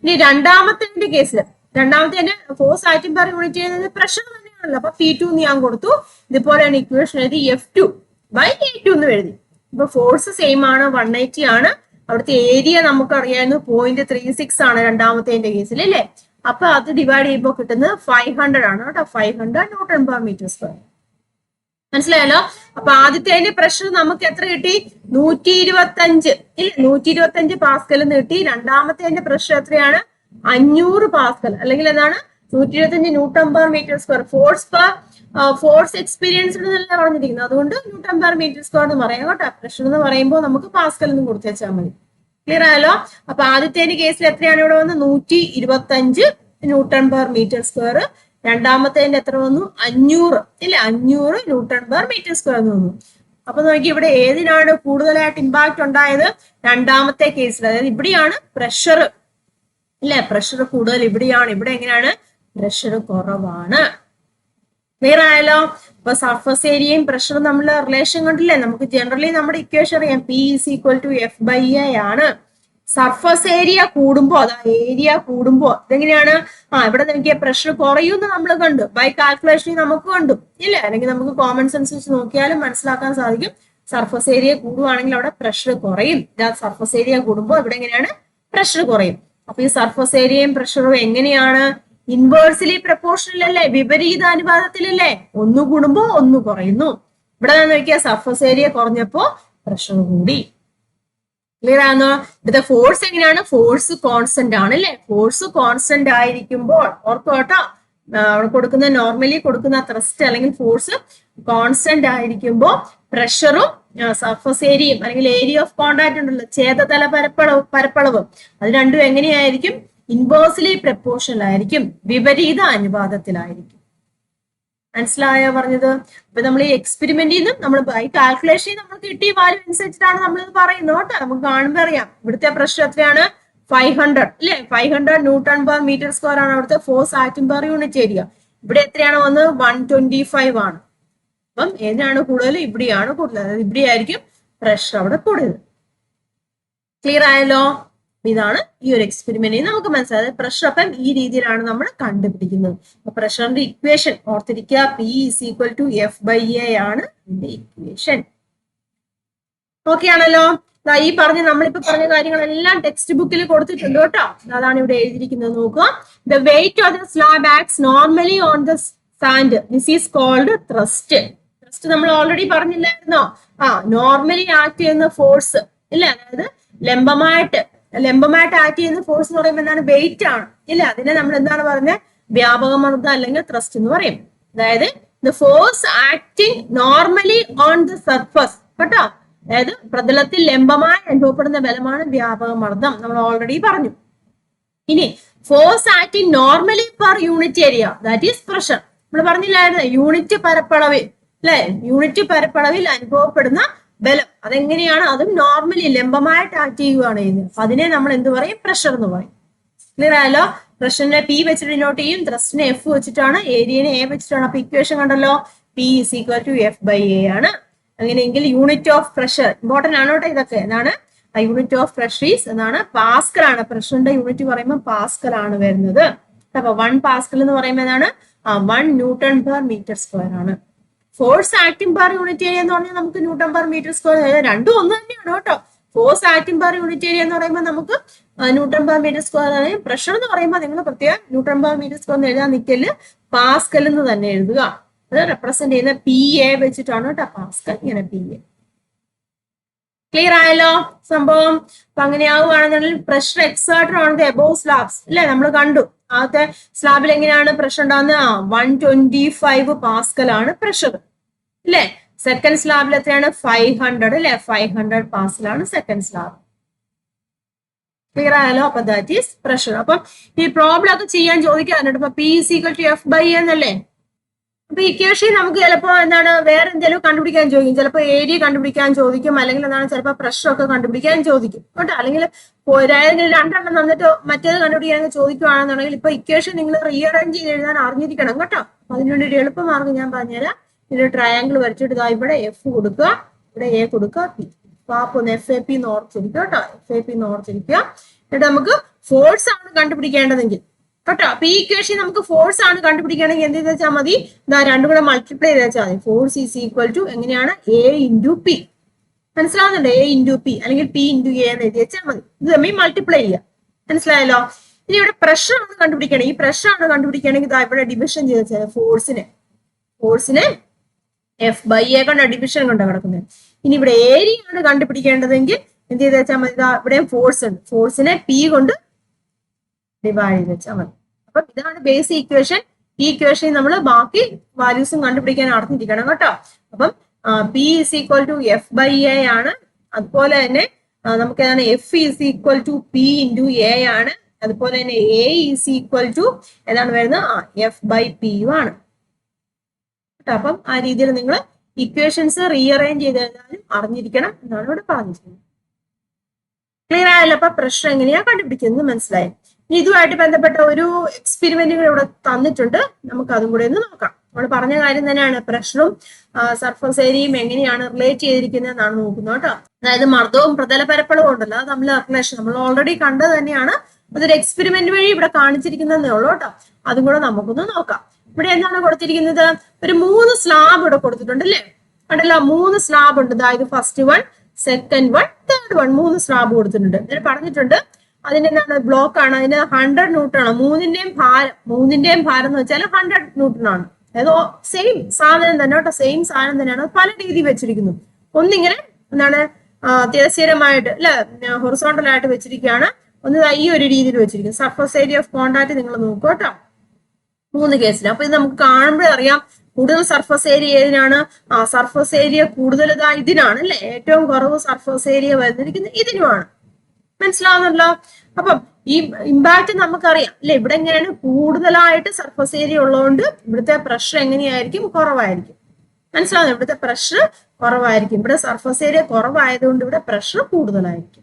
ഇനി രണ്ടാമത്തെ കേസിൽ രണ്ടാമത്തെ ഫോഴ്സ് ആക്ടിംഗ് പെർ യൂണിറ്റ് ചെയ്യുന്നത് പ്രഷർ തന്നെയാണല്ലോ. അപ്പൊ P2 എന്ന് ഞാൻ കൊടുത്തു. ഇതുപോലെയാണ് ഇക്വേഷൻ എഴുതി, F2/A2 എന്ന് എഴുതി. ഇപ്പൊ ഫോഴ്സ് സെയിം ആണ്, 180 ആണ്. അവിടുത്തെ ഏരിയ നമുക്കറിയായിരുന്നു 0.36 ആണ് രണ്ടാമത്തെ കേസിൽ അല്ലേ? അപ്പൊ അത് ഡിവൈഡ് ചെയ്യുമ്പോൾ കിട്ടുന്നത് 500 ആണ് കേട്ടോ. 500 ന്യൂട്ടൺ പെർ മീറ്റർ സ്ക്വയർ. മനസ്സിലായല്ലോ? അപ്പൊ ആദ്യത്തെ പ്രഷർ നമുക്ക് എത്ര കിട്ടി? 125 ഇല്ല, 125 പാസ്കൽ എന്ന് കിട്ടി. രണ്ടാമത്തെ പ്രഷർ എത്രയാണ്? 500 പാസ്കൽ, അല്ലെങ്കിൽ എന്താണ് 125 newton per metre square. Force experience എന്നല്ല പറഞ്ഞിരിക്കുന്നത്, അതുകൊണ്ട് ന്യൂട്ടൺ പെർ മീറ്റർ സ്ക്വയർ എന്ന് പറയാം കേട്ടോ. പ്രഷർ എന്ന് പറയുമ്പോൾ നമുക്ക് പാസ്കൽ എന്ന് കൊടുത്തു വെച്ചാൽ മതി. ക്ലിയർ ആയല്ലോ? അപ്പൊ ആദ്യത്തെ കേസിൽ എത്രയാണ് ഇവിടെ വന്ന്? 125 ന്യൂട്ടൺ പെർ മീറ്റർ സ്ക്വയർ. രണ്ടാമത്തെ എത്ര വന്നു? 500 ഇല്ല, 500 ന്യൂട്ടൺ പെർ മീറ്റർ സ്ക്വയർ എന്ന് വന്നു. അപ്പൊ നോക്കി ഇവിടെ ഏതിനാണ് കൂടുതലായിട്ട് ഇമ്പാക്ട് ഉണ്ടായത്? രണ്ടാമത്തെ കേസിൽ. അതായത് ഇവിടെയാണ് പ്രഷർ ഇല്ലേ? പ്രഷർ കൂടുതൽ ഇവിടെയാണ്. ഇവിടെ എങ്ങനെയാണ്? പ്രഷർ കുറവാണ്. ക്ലിയർ ആയല്ലോ? അപ്പൊ സർഫസ് ഏരിയയും പ്രഷറും തമ്മിലുള്ള റിലേഷൻ കണ്ടില്ലേ? നമുക്ക് ജനറലി നമ്മുടെ ഇക്വേഷൻ അറിയാം, P=F/A ആണ്. സർഫസ് ഏരിയ കൂടുമ്പോ, അതാ ഏരിയ കൂടുമ്പോ ഇതെങ്ങനെയാണ്? ഇവിടെ നോക്കിയ പ്രഷർ കുറയുമെന്ന് നമ്മൾ കണ്ടു, ബൈ കാൽക്കുലേഷനിൽ നമുക്ക് കണ്ടു ഇല്ലേ? അല്ലെങ്കിൽ നമുക്ക് കോമൺ സെൻസ് വെച്ച് നോക്കിയാലും മനസ്സിലാക്കാൻ സാധിക്കും. സർഫസ് ഏരിയ കൂടുവാണെങ്കിൽ അവിടെ പ്രഷർ കുറയും. സർഫസ് ഏരിയ കൂടുമ്പോൾ ഇവിടെ എങ്ങനെയാണ്? പ്രഷർ കുറയും. അപ്പൊ ഈ സർഫസ് ഏരിയയും പ്രഷറും എങ്ങനെയാണ്? ഇൻവേഴ്സ്ലി പ്രപ്പോർഷണൽ അല്ലേ? വിപരീത അനുപാതത്തിലല്ലേ? ഒന്ന് കൂടുമ്പോ ഒന്ന് കുറയുന്നു. ഇവിടെ നോക്കിയാൽ സർഫസ് ഏരിയ കുറഞ്ഞപ്പോ പ്രഷർ കൂടി. ക്ലിയർ ആണോ? ഇവിടുത്തെ ഫോഴ്സ് എങ്ങനെയാണ്? ഫോഴ്സ് കോൺസ്റ്റന്റ് ആണ് അല്ലെ? ഫോഴ്സ് കോൺസ്റ്റന്റ് ആയിരിക്കുമ്പോൾ ഓർക്കോ കേട്ടോ, അവിടെ കൊടുക്കുന്ന നോർമലി കൊടുക്കുന്ന ത്രസ്റ്റ് അല്ലെങ്കിൽ ഫോഴ്സ് കോൺസ്റ്റന്റ് ആയിരിക്കുമ്പോൾ പ്രഷറും സർഫസ് ഏരിയയും അല്ലെങ്കിൽ ഏരിയ ഓഫ് കോണ്ടാക്ട് ഉണ്ടല്ലോ, ഛേദതല പരപ്പളവ്, അത് രണ്ടും എങ്ങനെയായിരിക്കും? ഇൻവേഴ്സ്ലി പ്രപ്പോർഷണൽ ആയിരിക്കും, വിപരീത അനുപാതത്തിലായിരിക്കും. മനസ്സിലായോ പറഞ്ഞത്? അപ്പൊ നമ്മൾ ഈ എക്സ്പെരിമെന്റിൽ നിന്നും നമ്മൾ ബൈ കാൽക്കുലേഷൻ നമുക്ക് കിട്ടിയ വാല്യൂ അനുസരിച്ചിട്ടാണ് നമ്മൾ ഇത് പറയുന്നത് കേട്ടോ. നമുക്ക് കാണുമ്പോൾ അറിയാം ഇവിടുത്തെ പ്രഷർ എത്രയാണ്? 500 അല്ലെ? 500 ന്യൂട്ടൺ പെർ മീറ്റർ സ്ക്വയർ ആണ് അവിടുത്തെ force acting per unit area. ഇവിടെ എത്രയാണ് വന്നത്? 125 ആണ്. അപ്പം ഏതിനാണ് കൂടുതൽ? ഇവിടെയാണ് കൂടുതൽ. അതായത് ഇവിടെ ആയിരിക്കും പ്രഷർ അവിടെ കൂടുതൽ. ക്ലിയർ ആയല്ലോ? ഇതാണ് ഈ ഒരു എക്സ്പെരിമെന്റിൽ നമുക്ക് മനസ്സിലായത്. പ്രഷർ അപ്പം ഈ രീതിയിലാണ് നമ്മൾ കണ്ടുപിടിക്കുന്നത്. അപ്പൊ പ്രഷറിന്റെ ഇക്വേഷൻ ഓർത്തിരിക്കുക, P=F/A ആണ് ഇതിന്റെ ഇക്വേഷൻ. ഓക്കെ ആണല്ലോ? ഈ നമ്മളിപ്പോ പറഞ്ഞ കാര്യങ്ങളെല്ലാം ടെക്സ്റ്റ് ബുക്കിൽ കൊടുത്തിട്ടുണ്ട് കേട്ടോ. അതാണ് ഇവിടെ എഴുതിയിരിക്കുന്നത്. നോക്കുക. The weight of the slab acts normally on the sand. This is called thrust. Thrust നമ്മൾ ഓൾറെഡി പറഞ്ഞില്ലായിരുന്നോ? നോർമലി ആക്ട് ചെയ്യുന്ന ഫോഴ്സ് ഇല്ല, അതായത് ലംബമായിട്ട് ആക്ട് ചെയ്യുന്ന ഫോഴ്സ് എന്ന് പറയുമ്പോൾ എന്താണ്? വെയിറ്റ് ആണ് ഇല്ല. അതിനെ നമ്മൾ എന്താണ് പറഞ്ഞത്? വ്യാപകമർദ്ദം അല്ലെങ്കിൽ ത്രസ്റ്റ് എന്ന് പറയും. അതായത് the force acting normally on the surface കേട്ടോ. അതായത് പ്രതലത്തിൽ ലംബമായി അനുഭവപ്പെടുന്ന ബലമാണ് വ്യാപകമർദ്ദം, നമ്മൾ ഓൾറെഡി പറഞ്ഞു. ഇനി force acting normally per unit area, that is pressure. നമ്മൾ പറഞ്ഞില്ലായിരുന്നു യൂണിറ്റ് പരപ്പളവിൽ അല്ലെ? യൂണിറ്റ് പരപ്പളവിൽ അനുഭവപ്പെടുന്ന ബലം അതെങ്ങനെയാണ്? അതും നോർമലി ലംബമായിട്ട് ആക്ട് ചെയ്യുകയാണ് ചെയ്യുന്നത്. അതിനെ നമ്മൾ എന്ത് പറയും? പ്രഷർ എന്ന് പറയും. ക്ലിയർ ആയല്ലോ? പ്രഷറിനെ P വെച്ചിട്ട് ഡിനോട്ട് ചെയ്യും, ത്രസ്റ്റിനെ F വെച്ചിട്ടാണ്, ഏരിയനെ A വെച്ചിട്ടാണ്. അപ്പൊ ഇക്വേഷൻ കണ്ടല്ലോ, P=F/A ആണ്. അങ്ങനെയെങ്കിൽ യൂണിറ്റ് ഓഫ് പ്രഷർ ഇമ്പോർട്ടന്റ് ആണ് കേട്ടോ. ഇതൊക്കെ എന്താണ്? യൂണിറ്റ് ഓഫ് പ്രഷർ ഈസ് എന്നാണ്? പാസ്കൽ ആണ്. പ്രഷറിന്റെ യൂണിറ്റ് പറയുമ്പോൾ പാസ്കൽ ആണ് വരുന്നത്. അപ്പൊ 1 പാസ്കൽ എന്ന് പറയുമ്പോൾ എന്താണ്? 1 ന്യൂട്ടൺ പെർ മീറ്റർ സ്ക്വയർ ആണ്. Force acting per unit area എന്ന് പറഞ്ഞാൽ നമുക്ക് ന്യൂട്ടൺ പെർ മീറ്റർ സ്ക്വയർ, രണ്ടും ഒന്ന് തന്നെയാണ് കേട്ടോ. Force acting per unit area എന്ന് പറയുമ്പോൾ നമുക്ക് ന്യൂട്ടൺ പെർ മീറ്റർ സ്ക്വയർ ആണ്. പ്രഷർ എന്ന് പറയുമ്പോൾ നിങ്ങൾ പ്രത്യേകം ന്യൂട്ടൺ പെർ മീറ്റർ സ്ക്വയർ എന്ന് എഴുതാൻ നിൽക്കല്, പാസ്കൽ എന്ന് തന്നെ എഴുതുക. അത് റെപ്രസെന്റ് ചെയ്യുന്ന PA വെച്ചിട്ടാണ് കേട്ടോ, പാസ്കൽ, ഇങ്ങനെ PA. ക്ലിയർ ആയല്ലോ സംഭവം? അപ്പൊ അങ്ങനെയാവുകയാണെന്നുണ്ടെങ്കിൽ pressure exerted on the above slabs അല്ലെ, നമ്മൾ കണ്ടു. ആദ്യത്തെ സ്ലാബിൽ എങ്ങനെയാണ് പ്രഷർ ഉണ്ടാകുന്നത്? 125 പാസ്കൽ ആണ് പ്രഷർ അല്ലെ. സെക്കൻഡ് സ്ലാബിൽ എത്രയാണ്? 500 അല്ലെ, 500 പാസ്കൽ ആണ് സെക്കൻഡ് സ്ലാബ്. ക്ലിയർ ആയാലോ? അപ്പൊ ദാറ്റ് ഈസ് പ്രഷർ. അപ്പം ഈ പ്രോബ്ലം ഒക്കെ ചെയ്യാൻ ചോദിക്കാറുണ്ട്. അപ്പൊ P = F/A എന്നല്ലേ. അപ്പൊ ഇക്വേഷൻ നമുക്ക് ചിലപ്പോ എന്താണ് വേറെ എന്തെങ്കിലും കണ്ടുപിടിക്കാൻ ചോദിക്കും. ചിലപ്പോൾ ഏരിയ കണ്ടുപിടിക്കാൻ ചോദിക്കും, അല്ലെങ്കിൽ എന്താണ് ചിലപ്പോൾ പ്രഷർ ഒക്കെ കണ്ടുപിടിക്കാൻ ചോദിക്കും കേട്ടോ. അല്ലെങ്കിൽ രണ്ടെണ്ണം തന്നിട്ട് മറ്റേത് കണ്ടുപിടിക്കാൻ ചോദിക്കുകയാണെന്നുണ്ടെങ്കിൽ ഇപ്പൊ ഇക്വേഷൻ നിങ്ങൾ റീഅറേഞ്ച് ചെയ്ത് എഴുതാൻ അറിഞ്ഞിരിക്കണം കേട്ടോ. അതിനുവേണ്ടി ഒരു എളുപ്പമാർഗ്ഗം ഞാൻ പറഞ്ഞുതരാം. ഇതിൽ ട്രയാങ്കിൾ വരച്ചിട്ട് ഇതാ ഇവിടെ F കൊടുക്കുക, ഇവിടെ A കൊടുക്കുക, P. അപ്പൊ ഒന്ന് FAP എന്ന് ഓർത്തിരിക്കുക കേട്ടോ, FAP എന്ന് ഓർത്തിരിക്കുക. എന്നിട്ട് നമുക്ക് ഫോഴ്സ് ആണ് കണ്ടുപിടിക്കേണ്ടതെങ്കിൽ കേട്ടോ. അപ്പൊ ഈ ഇക്വേഷൻ നമുക്ക് ഫോഴ്സ് ആണ് കണ്ടുപിടിക്കുകയാണെങ്കിൽ എന്ത് വെച്ചാൽ മതി, ഇതാ രണ്ടും കൂടെ മൾട്ടിപ്ലൈ ചെയ്ത് വെച്ചാൽ മതി. ഫോഴ്സ് = എങ്ങനെയാണ്? A × P. മനസ്സിലാവുന്നുണ്ട്? A × P അല്ലെങ്കിൽ P × A എന്ന് എഴുതി വെച്ചാൽ മതി. ഇത് തമ്മിൽ മൾട്ടിപ്ലൈ ചെയ്യുക. മനസ്സിലായല്ലോ? ഇനി ഇവിടെ പ്രഷർ ആണ് കണ്ടുപിടിക്കണം. ഈ പ്രഷർ ആണ് കണ്ടുപിടിക്കുകയാണെങ്കിൽ ഇതാ ഇവിടെ ഡിവിഷൻ ചെയ്ത് വെച്ചാൽ ഫോഴ്സിനെ F/A കൊണ്ട് ഡിവിഷൻ കൊണ്ട് കിടക്കുന്നത്. ഇനി ഇവിടെ ഏരിയ ആണ് കണ്ടുപിടിക്കേണ്ടതെങ്കിൽ എന്ത് ചെയ്ത് വെച്ചാൽ മതി, ഇതാ ഇവിടെയും ഫോഴ്സ് ഉണ്ട്, ഫോഴ്സിനെ P കൊണ്ട് ഡിവൈഡ് ചെയ്ത് വെച്ചാൽ മതി. അപ്പൊ ഇതാണ് ബേസിക് ഇക്വേഷൻ. ഈ ഇക്വേഷൻ നമ്മൾ ബാക്കി വാല്യൂസും കണ്ടുപിടിക്കാൻ അറിഞ്ഞിരിക്കണം കേട്ടോ. അപ്പം P = F/A ആണ്. അതുപോലെ തന്നെ നമുക്ക് ഏതാണ് F = P × A ആണ്. അതുപോലെ തന്നെ A = ഏതാണ് വരുന്നത്? F/P ആണ് കേട്ടോ. അപ്പം ആ രീതിയിൽ നിങ്ങൾ ഇക്വേഷൻസ് റീഅറേഞ്ച് ചെയ്ത് എഴുതാനും അറിഞ്ഞിരിക്കണം എന്നാണ് ഇവിടെ പറഞ്ഞിരിക്കുന്നത്. ക്ലിയർ ആയല്ലോ? അപ്പൊ പ്രഷർ എങ്ങനെയാ കണ്ടുപിടിക്കുന്നത് മനസ്സിലായി. ഇനി ഇതുമായിട്ട് ബന്ധപ്പെട്ട ഒരു എക്സ്പെരിമെന്റുകൾ ഇവിടെ തന്നിട്ടുണ്ട്, നമുക്ക് അതും കൂടെ ഒന്ന് നോക്കാം. നമ്മൾ പറഞ്ഞ കാര്യം തന്നെയാണ്, പ്രഷറും സർഫസ് ഏരിയയും എങ്ങനെയാണ് റിലേറ്റ് ചെയ്തിരിക്കുന്നത് എന്നാണ് നോക്കുന്നത് കേട്ടോ. അതായത് മർദ്ദവും പ്രതല പരപ്പളവും ഉണ്ടല്ലോ, അത് തമ്മിൽ റിലേഷൻ നമ്മൾ ഓൾറെഡി കണ്ടത് തന്നെയാണ്. അതൊരു എക്സ്പെരിമെന്റ് വഴി ഇവിടെ കാണിച്ചിരിക്കുന്നതേ ഉള്ളൂ കേട്ടോ. അതും കൂടെ നമുക്കൊന്ന് നോക്കാം. ഇവിടെ എന്താണ് കൊടുത്തിരിക്കുന്നത്? ഒരു 3 സ്ലാബ് ഇവിടെ കൊടുത്തിട്ടുണ്ട് അല്ലേ, കണ്ടല്ലോ? 3 സ്ലാബ് ഉണ്ട്. അതായത് ഫസ്റ്റ് 1, സെക്കൻഡ് 1, തേർഡ് 1, 3 സ്ലാബ് കൊടുത്തിട്ടുണ്ട്. ഇതിൽ പറഞ്ഞിട്ടുണ്ട് അതിന്റെ എന്താണ് ബ്ലോക്ക് ആണ്, അതിന് 100 ന്യൂട്ടൺ ആണ്. മൂന്നിന്റെയും ഭാരം എന്ന് വെച്ചാൽ 100 ന്യൂട്ടൺ ആണ്. അതായത് സെയിം സാധനം തന്നെ കേട്ടോ, സെയിം സാധനം തന്നെയാണ്. പല രീതി വെച്ചിരിക്കുന്നു. ഒന്നിങ്ങനെ എന്താണ് തിരശ്ചീനമായിട്ട് അല്ലെ, ഹൊറിസോണ്ടൽ ആയിട്ട് വെച്ചിരിക്കുകയാണ്. ഒന്ന് ഈ ഒരു രീതിയിൽ വെച്ചിരിക്കുന്നു. സർഫസ് ഏരിയ ഓഫ് കോണ്ടാക്ട് നിങ്ങൾ നോക്കുക കേട്ടോ, 3 കേസിൽ. അപ്പൊ ഇത് നമുക്ക് കാണുമ്പോഴേ അറിയാം കൂടുതൽ സർഫസ് ഏരിയ ഏതിനാണ്? സർഫസ് ഏരിയ കൂടുതൽ ഇതിനാണ് അല്ലെ. ഏറ്റവും കുറവ് സർഫസ് ഏരിയ വരുന്നിരിക്കുന്നത് ഇതിനുമാണ്. മനസ്സിലാവുന്നല്ലോ? അപ്പം ഈ ഇമ്പാക്ട് നമുക്കറിയാം അല്ലെ. ഇവിടെ എങ്ങനെയാണ്? കൂടുതലായിട്ട് സർഫസ് ഏരിയ ഉള്ളതുകൊണ്ട് ഇവിടുത്തെ പ്രഷർ എങ്ങനെയായിരിക്കും? കുറവായിരിക്കും. മനസ്സിലാവുന്നു? ഇവിടുത്തെ പ്രഷർ കുറവായിരിക്കും. ഇവിടെ സർഫസ് ഏരിയ കുറവായതുകൊണ്ട് ഇവിടെ പ്രഷർ കൂടുതലായിരിക്കും.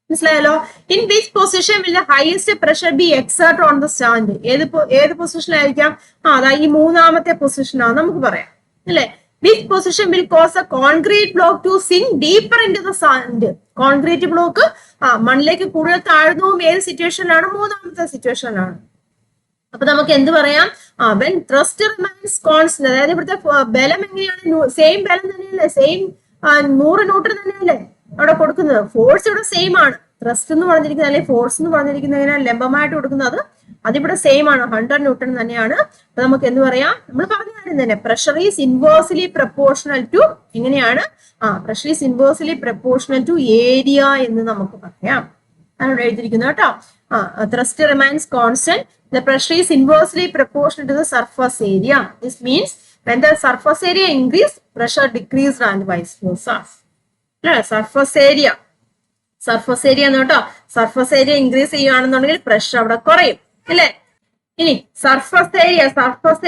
മനസ്സിലായല്ലോ? In which position will the highest pressure be exerted on the stand? ഏത് പൊസിഷനിലായിരിക്കാം? അതാ ഈ 3ാമത്തെ പൊസിഷനാണ് നമുക്ക് പറയാം അല്ലെ. Which position will cause a concrete block to sink deeper into the sand? Concrete block മണ്ണിലേക്ക് കൂടുതൽ താഴ്ന്നതും ഏത് സിറ്റുവേഷനിലാണ്? 3ാമത്തെ സിറ്റുവേഷനിലാണ്. അപ്പൊ നമുക്ക് എന്ത് പറയാം? വെൻ ത്രസ്റ്റ് റിമൈൻസ് കോൺസ്റ്റന്റ്, അതായത് ഇവിടുത്തെ ബലം എങ്ങനെയാണ്? സെയിം ബലം തന്നെയല്ലേ, സെയിം 100 ന്യൂട്ടൺ തന്നെയല്ലേ അവിടെ കൊടുക്കുന്നത്. ഫോഴ്സ് ഇവിടെ സെയിം ആണ്. ത്രസ്റ്റ് എന്ന് പറഞ്ഞിരിക്കുന്നത് അല്ലെങ്കിൽ ഫോഴ്സ് എന്ന് പറഞ്ഞിരിക്കുന്നത് ലംബമായിട്ട് കൊടുക്കുന്നത് അതിവിടെ സെയിം ആണ്, 100 ന്യൂട്ടൺ തന്നെയാണ്. അപ്പൊ നമുക്ക് എന്ത് പറയാം? നമ്മൾ പറഞ്ഞ കാര്യം തന്നെ, pressure is inversely proportional to എങ്ങനെയാണ്? Pressure is inversely proportional to area എന്ന് നമുക്ക് പറയാം. ആണ് എഴുതിയിരിക്കുന്നത് കേട്ടോ. Thrust remains constant, the pressure is inversely proportional to the surface area. This means when the surface area increase, pressure decreased and vice versa. Surface area കേട്ടോ. Surface area increase ചെയ്യുകയാണെന്നുണ്ടെങ്കിൽ pressure അവിടെ കുറയും അല്ലെ. ഇനി സർഫസ്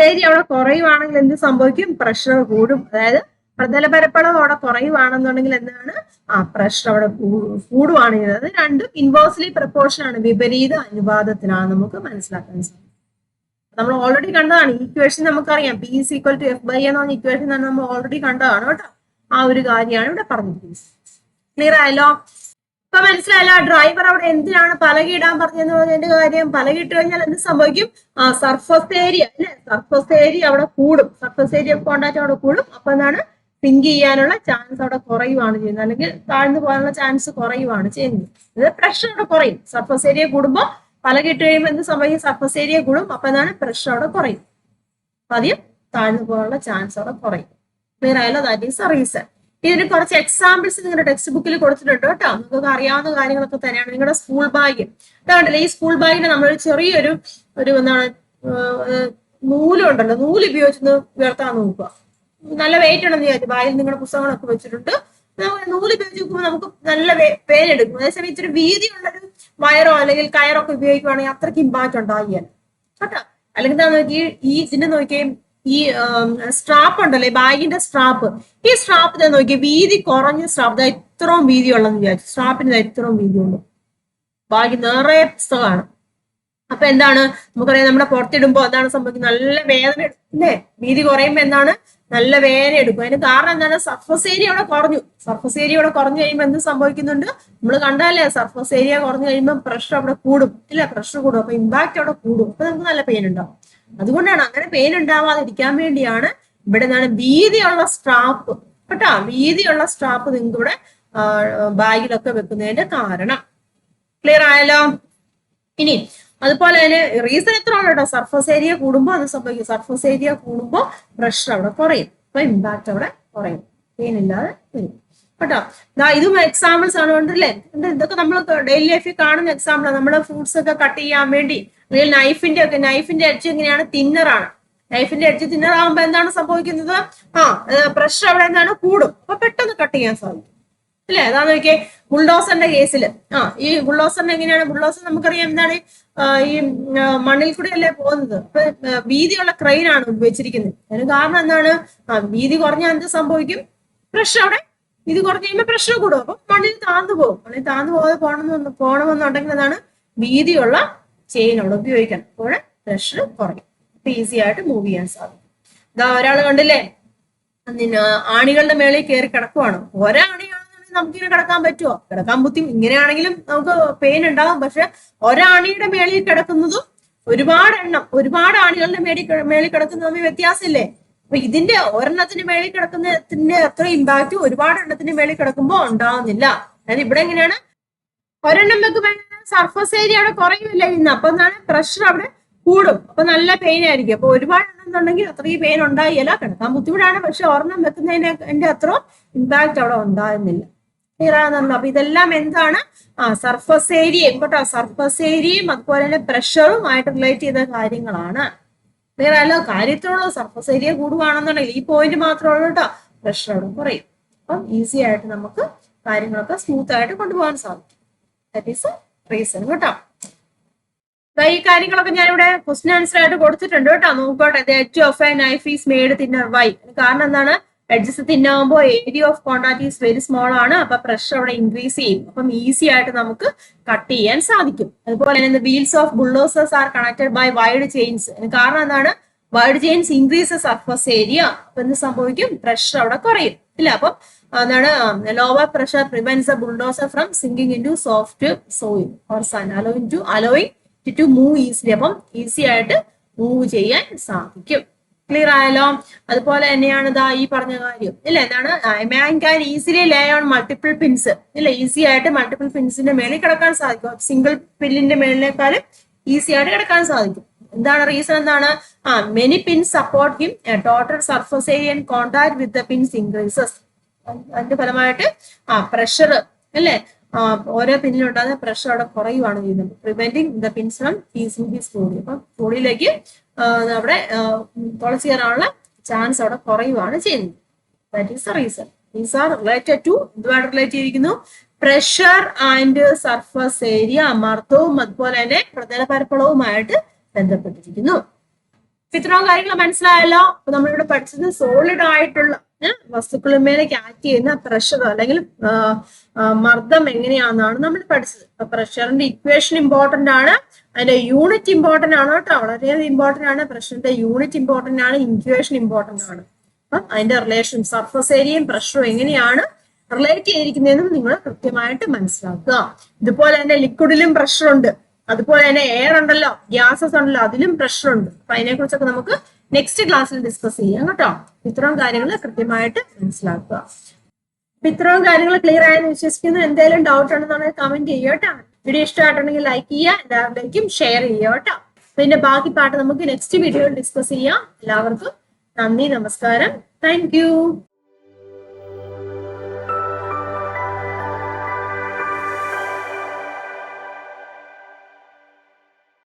ഏരിയ അവിടെ കുറയുവാണെങ്കിൽ എന്ത് സംഭവിക്കും? Pressure കൂടും. അതായത് പ്രതല പരപ്പളവ് അവിടെ കുറയുവാണെന്നുണ്ടെങ്കിൽ എന്താണ്? പ്രഷർ അവിടെ കൂടുവാണെങ്കിൽ അത് രണ്ടും ഇൻവേഴ്സ്ലി പ്രപ്പോർഷൻ ആണ്, വിപരീത അനുപാതത്തിലാണ് നമുക്ക് മനസ്സിലാക്കാൻ സാധിക്കും. നമ്മൾ ഓൾറെഡി കണ്ടതാണ് ഇക്വേഷൻ. നമുക്കറിയാം P = F/A എന്ന് പറഞ്ഞ ഇക്വേഷൻ തന്നെ നമ്മൾ ഓൾറെഡി കണ്ടതാണ് കേട്ടോ. ആ ഒരു കാര്യമാണ് ഇവിടെ പറഞ്ഞിരിക്കുന്നത്. ക്ലിയർ ആയല്ലോ? ഇപ്പൊ മനസ്സിലായല്ലോ ഡ്രൈവർ അവിടെ എന്തിനാണ് പലകയിടാൻ പറഞ്ഞതെന്ന് പറഞ്ഞതിന്റെ കാര്യം. പലകയിട്ട് കഴിഞ്ഞാൽ എന്ത് സംഭവിക്കും? സർഫസ് ഏരിയ അല്ലെ, സർഫസ് ഏരിയ അവിടെ കൂടും, സർഫസ് ഏരിയ കോണ്ടാക്ട് അവിടെ കൂടും. അപ്പൊ എന്താണ്, സിങ്ക് ചെയ്യാനുള്ള ചാൻസ് അവിടെ കുറയുവാണ് ചെയ്യുന്നത്, അല്ലെങ്കിൽ താഴ്ന്നു പോകാനുള്ള ചാൻസ് കുറയുവാണ് ചെയ്യുന്നത്. ഇത് പ്രഷർ അവിടെ കുറയും. സർഫസ് ഏരിയ കൂടുമ്പോൾ പലകയിട്ട് കഴിയുമ്പോൾ എന്ത് സംഭവിക്കും? സർഫസ് ഏരിയ കൂടും. അപ്പൊ എന്താണ്, പ്രഷർ അവിടെ കുറയും. അപ്പൊ അധികം താഴ്ന്നു പോകാനുള്ള ചാൻസ് അവിടെ കുറയും. ക്ലിയർ ആയല്ലോ? That is A reason. ഇതിന് കുറച്ച് എക്സാമ്പിൾസ് നിങ്ങളുടെ ടെക്സ്റ്റ് ബുക്കിൽ കൊടുത്തിട്ടുണ്ട് കേട്ടോ. നിങ്ങൾക്ക് അറിയാവുന്ന കാര്യങ്ങളൊക്കെ തന്നെയാണ്. നിങ്ങളുടെ സ്കൂൾ ബാഗ് ഇതാണ്ടല്ലേ, ഈ സ്കൂൾ ബാഗിന് നമ്മളൊരു ചെറിയൊരു എന്താണ് നൂലുണ്ടല്ലോ, നൂല് ഉപയോഗിച്ചൊന്ന് ഉയർത്താൻ നോക്കുക. നല്ല വെയിറ്റ് ഉണ്ടെന്ന് വിചാരിച്ചു. ബാഗിൽ നിങ്ങളുടെ പുസ്തകങ്ങളൊക്കെ വെച്ചിട്ടുണ്ട്. നൂല് ഉപയോഗിച്ച് നോക്കുമ്പോൾ നമുക്ക് നല്ല പേരെടുക്കും. അതേസമയം ഇച്ചിരി വീതിയുള്ളൊരു വയറോ അല്ലെങ്കിൽ കയറൊക്കെ ഉപയോഗിക്കുവാണെങ്കിൽ അത്രയ്ക്ക് ഇമ്പാക്റ്റ് ഉണ്ടാകില്ല കേട്ടോ. അല്ലെങ്കിൽ എന്താ നോക്കി, ഈ ഇതിനെ നോക്കിയേ, ഈ സ്ട്രാപ്പ് ഉണ്ടല്ലോ, ബാഗിന്റെ സ്ട്രാപ്പ്, ഈ സ്ട്രാപ്പ് നോക്കി വീതി കുറഞ്ഞ സ്ട്രാപ്പ്, ഇത്രയും വീതി ഉള്ളതെന്ന് വിചാരിച്ചു. സ്ട്രാപ്പിന് ഇത്രയും വീതിയുള്ളൂ. ബാഗ് നിറയെ പുസ്തകമാണ്. അപ്പൊ എന്താണ്, നമുക്കറിയാം നമ്മുടെ പുറത്തിടുമ്പോ എന്താണ് സംഭവിക്കുന്നത്? നല്ല വേദന എടുക്കും അല്ലേ? വീതി കുറയുമ്പോ എന്താണ്, നല്ല വേദന എടുക്കും. അതിന് കാരണം എന്താണ്? സർഫസ് ഏരിയ അവിടെ കുറഞ്ഞു. സർഫസ് ഏരിയ അവിടെ കുറഞ്ഞു കഴിയുമ്പോൾ എന്ത് സംഭവിക്കുന്നുണ്ട്? നമ്മൾ കണ്ടല്ലേ, സർഫസ് ഏരിയ കുറഞ്ഞു കഴിയുമ്പോൾ പ്രഷർ അവിടെ കൂടും ഇല്ല, പ്രഷർ കൂടും. അപ്പൊ ഇമ്പാക്ട് അവിടെ കൂടും. അപ്പൊ നമുക്ക് നല്ല പെയിൻ ഉണ്ടാവും. അതുകൊണ്ടാണ്, അങ്ങനെ പെയിൻ ഉണ്ടാവാതിരിക്കാൻ വേണ്ടിയാണ് ഇവിടെ എന്താണ് വീതിയുള്ള സ്ട്രാപ്പ് കേട്ടോ. വീതിയുള്ള സ്ട്രാപ്പ് നിങ്ങൾക്ക് ഇവിടെ ബാഗിലൊക്കെ വെക്കുന്നതിന്റെ കാരണം. ക്ലിയർ ആയല്ലോ? ഇനി അതുപോലെ തന്നെ റീസൺ എത്ര ആണ് കേട്ടോ. സർഫസ് ഏരിയ കൂടുമ്പോൾ അത് സംഭവിക്കും. സർഫസ് ഏരിയ കൂടുമ്പോൾ പ്രഷർ അവിടെ കുറയും. അപ്പൊ ഇമ്പാക്ട് അവിടെ കുറയും, പെയിൻ ഇല്ലാതെ വരും കേട്ടോ. ഇതും എക്സാമ്പിൾസ് ആണ് കണ്ടല്ലേ. ഇതൊക്കെ നമ്മൾ ഡെയിലി ലൈഫിൽ കാണുന്ന എക്സാമ്പിളാണ്. നമ്മൾ ഫ്രൂട്ട്സ് ഒക്കെ കട്ട് ചെയ്യാൻ വേണ്ടി അല്ലെങ്കിൽ നൈഫിന്റെ എഡ്ജ് എങ്ങനെയാണ്? തിന്നറാണ്. നൈഫിന്റെ എഡ്ജ് തിന്നർ ആകുമ്പോൾ എന്താണ് സംഭവിക്കുന്നത്? പ്രഷർ അവിടെ എന്താണ് കൂടും. അപ്പൊ പെട്ടെന്ന് കട്ട് ചെയ്യാൻ സാധിക്കും അല്ലെ. അതാ നോക്കിയേ, ബുൾഡോസറിന്റെ കേസിൽ ഈ ബുൾഡോസറിന് എങ്ങനെയാണ്? ബുൾഡോസർ നമുക്കറിയാം എന്താണ്, ഈ മണ്ണിൽ കൂടെ അല്ലേ പോകുന്നത്. അപ്പൊ വീതിയുള്ള ക്രെയിൻ ആണ് ഉപയോഗിച്ചിരിക്കുന്നത്. അതിന് കാരണം എന്താണ്? വീതി കുറഞ്ഞാൽ എന്ത് സംഭവിക്കും? പ്രഷർ അവിടെ വീതി കുറഞ്ഞു കഴിയുമ്പോൾ പ്രഷർ കൂടും. അപ്പൊ മണ്ണിൽ താഴ്ന്നു പോകും. മണ്ണിൽ താഴ്ന്നു പോകാതെ പോകണമെന്നുണ്ടെങ്കിൽ എന്താണ്, വീതിയുള്ള ചെയിൻ അവിടെ ഉപയോഗിക്കണം. അപ്പോൾ പ്രഷർ കുറയും. അപ്പൊ ഈസി ആയിട്ട് മൂവ് ചെയ്യാൻ സാധിക്കും. ഇതാ ഒരാൾ കണ്ടില്ലേ, ആണികളുടെ മേളിൽ കയറി കിടക്കുവാണ്. ഒരാണിയാണെന്നുണ്ടെങ്കിൽ നമുക്കിങ്ങനെ കിടക്കാൻ പറ്റുമോ? കിടക്കാൻ ബുദ്ധി. ഇങ്ങനെയാണെങ്കിലും നമുക്ക് പെയിൻ ഉണ്ടാകും. പക്ഷെ ഒരാണിയുടെ മേളിൽ കിടക്കുന്നതും ഒരുപാട് ആണികളുടെ മേളിൽ കിടക്കുന്നതും തമ്മിൽ വ്യത്യാസമില്ലേ? അപ്പൊ ഇതിന്റെ ഒരെണ്ണത്തിന് മേളിൽ കിടക്കുന്നതിന്റെ അത്ര ഇമ്പാക്ട് ഒരുപാട് എണ്ണത്തിന് മേളിൽ കിടക്കുമ്പോൾ ഉണ്ടാവുന്നില്ല. അതായത് ഇവിടെ എങ്ങനെയാണ്, ഒരെണ്ണം വെക്കുമ്പോൾ സർഫസ് ഏരിയ അവിടെ കുറയുമില്ല ഇന്ന്. അപ്പൊ എന്താണ്, പ്രഷർ അവിടെ കൂടും. അപ്പൊ നല്ല പെയിൻ ആയിരിക്കും. അപ്പൊ ഒരുപാട് എന്നുണ്ടെങ്കിൽ അത്രയും പെയിൻ ഉണ്ടായില്ല, കിടക്കാൻ ബുദ്ധിമുട്ടാണ്. പക്ഷെ ഒരെണ്ണം വെക്കുന്നതിന്റെ അത്ര ഇമ്പാക്ട് അവിടെ ഉണ്ടാകുന്നില്ല. ക്ലിയർ ആണെന്നല്ലോ. അപ്പൊ ഇതെല്ലാം എന്താണ്, സർഫസ് ഏരിയയും കേട്ടോ. സർഫസ് ഏരിയയും അതുപോലെ തന്നെ പ്രഷറും ആയിട്ട് റിലേറ്റ് ചെയ്ത കാര്യങ്ങളാണ്. ക്ലിയർ ആയല്ലോ? കാര്യത്തിലുള്ള സർഫസ് ഏരിയ കൂടുകയാണെന്നുണ്ടെങ്കിൽ ഈ പോയിന്റ് മാത്രമേ ഉള്ളൂ കേട്ടോ, പ്രഷർ അവിടെ കുറയും. അപ്പം ഈസി ആയിട്ട് നമുക്ക് കാര്യങ്ങളൊക്കെ സ്മൂത്ത് ആയിട്ട് കൊണ്ടുപോകാൻ സാധിക്കും. ദാറ്റ് ഈസ് റീസൺ കേട്ടോ. ഈ കാര്യങ്ങളൊക്കെ ഞാനിവിടെ ക്വസ്റ്റ്യൻ ആൻസർ ആയിട്ട് കൊടുത്തിട്ടുണ്ട് കേട്ടോ. നോക്കട്ടെ. The edge of a knife is made thinner. Why? കാരണം എന്താണ്, എഡ്ജസ് തിന്നാകുമ്പോൾ area of contact is very small ആണ്. അപ്പൊ പ്രഷർ അവിടെ ഇൻക്രീസ് ചെയ്യും. അപ്പം ഈസി ആയിട്ട് നമുക്ക് കട്ട് ചെയ്യാൻ സാധിക്കും. അതുപോലെ തന്നെ wheels of bulldozers are connected by wide chains. കാരണം എന്താണ്, wide chains increase surface area. അപ്പൊ എന്ത് സംഭവിക്കും? പ്രഷർ അവിടെ കുറയും ഇല്ല. അപ്പം എന്താണ്, lower pressure prevents a bulldozer from sinking into soft soil or sand, allowing to move easily. അപ്പം ഈസി ആയിട്ട് മൂവ് ചെയ്യാൻ സാധിക്കും. ക്ലിയർ ആയല്ലോ? അതുപോലെ തന്നെയാണ് ഇതാ ഈ പറഞ്ഞ കാര്യം ഇല്ല. എന്താണ്, man can easily lay on multiple pins ഇല്ല. ഈസി ആയിട്ട് മൾട്ടിപ്പിൾ പിൻസിന്റെ മേളിൽ കിടക്കാൻ സാധിക്കും. സിംഗിൾ പിന്നിന്റെ മേളിനേക്കാളും ഈസി ആയിട്ട് കിടക്കാൻ സാധിക്കും. എന്താണ് റീസൺ? എന്താണ്, many pins support him. Total surface area and contact with the pins increases. അതിന്റെ ഫലമായിട്ട് പ്രഷർ അല്ലേ, ഓരോ പിന്നിലുണ്ടാകുന്ന പ്രഷർ അവിടെ കുറയുവാണ് ചെയ്യുന്നത്. Preventing the pins from easing his body. അപ്പൊ ബോഡിയിലേക്ക് അവിടെ തുളച്ചു കയറാനുള്ള ചാൻസ് അവിടെ കുറയുവാണ് ചെയ്യുന്നത്. That is the reason. These are related to, ഇതുമായിട്ട് റിലേറ്റ് ചെയ്തിരിക്കുന്നു, പ്രഷർ ആൻഡ് സർഫസ് ഏരിയ, മർദ്ദവും അതുപോലെ തന്നെ പ്രതലപരപ്പളവുമായിട്ട് ബന്ധപ്പെട്ടിരിക്കുന്നു. ഇത്രയും കാര്യങ്ങൾ മനസ്സിലായല്ലോ. അപ്പൊ നമ്മളിവിടെ പഠിച്ചത് സോളിഡ് ആയിട്ടുള്ള വസ്തുക്കളിന്മേലേക്ക് ആക്ട് ചെയ്യുന്ന പ്രഷർ അല്ലെങ്കിൽ മർദ്ദം എങ്ങനെയാണെന്നാണ് നമ്മൾ പഠിച്ചത്. അപ്പൊ പ്രഷറിന്റെ ഇക്വേഷൻ ഇമ്പോർട്ടന്റ് ആണ്, അതിന്റെ യൂണിറ്റ് ഇമ്പോർട്ടന്റ് ആണ് കേട്ടോ. വളരെയധികം ഇമ്പോർട്ടന്റ് ആണ്. പ്രഷറിന്റെ യൂണിറ്റ് ഇമ്പോർട്ടന്റ് ആണ്, ഇക്വേഷൻ ഇമ്പോർട്ടന്റ് ആണ്. അപ്പം അതിന്റെ റിലേഷൻ സർഫസ് ഏരിയയും പ്രഷറും എങ്ങനെയാണ് റിലേറ്റ് ചെയ്തിരിക്കുന്നതെന്നും നിങ്ങൾ കൃത്യമായിട്ട് മനസ്സിലാക്കുക. ഇതുപോലെ തന്നെ ലിക്വിഡിലും പ്രഷർ ഉണ്ട്, അതുപോലെ തന്നെ എയർ ഉണ്ടല്ലോ, ഗ്യാസസ് ഉണ്ടല്ലോ, അതിലും പ്രഷർ ഉണ്ട്. അപ്പൊ അതിനെ കുറിച്ചൊക്കെ നമുക്ക് നെക്സ്റ്റ് ക്ലാസ്സിൽ ഡിസ്കസ് ചെയ്യാം കേട്ടോ. ഇത്രയും കാര്യങ്ങൾ കൃത്യമായിട്ട് മനസ്സിലാക്കുക. അപ്പൊ ഇത്രയും കാര്യങ്ങൾ ക്ലിയർ ആയെന്ന് വിശ്വസിക്കുന്നു. എന്തെങ്കിലും ഡൗട്ട് ഉണ്ടെന്നുണ്ടെങ്കിൽ കമന്റ് ചെയ്യുക കേട്ടോ. വീഡിയോ ഇഷ്ടമായിട്ടുണ്ടെങ്കിൽ ലൈക്ക് ചെയ്യുക, എല്ലാവരിലേക്കും ഷെയർ ചെയ്യുക കേട്ടോ. പിന്നെ ബാക്കി പാട്ട് നമുക്ക് നെക്സ്റ്റ് വീഡിയോയിൽ ഡിസ്കസ് ചെയ്യാം. എല്ലാവർക്കും നന്ദി, നമസ്കാരം, താങ്ക് യു.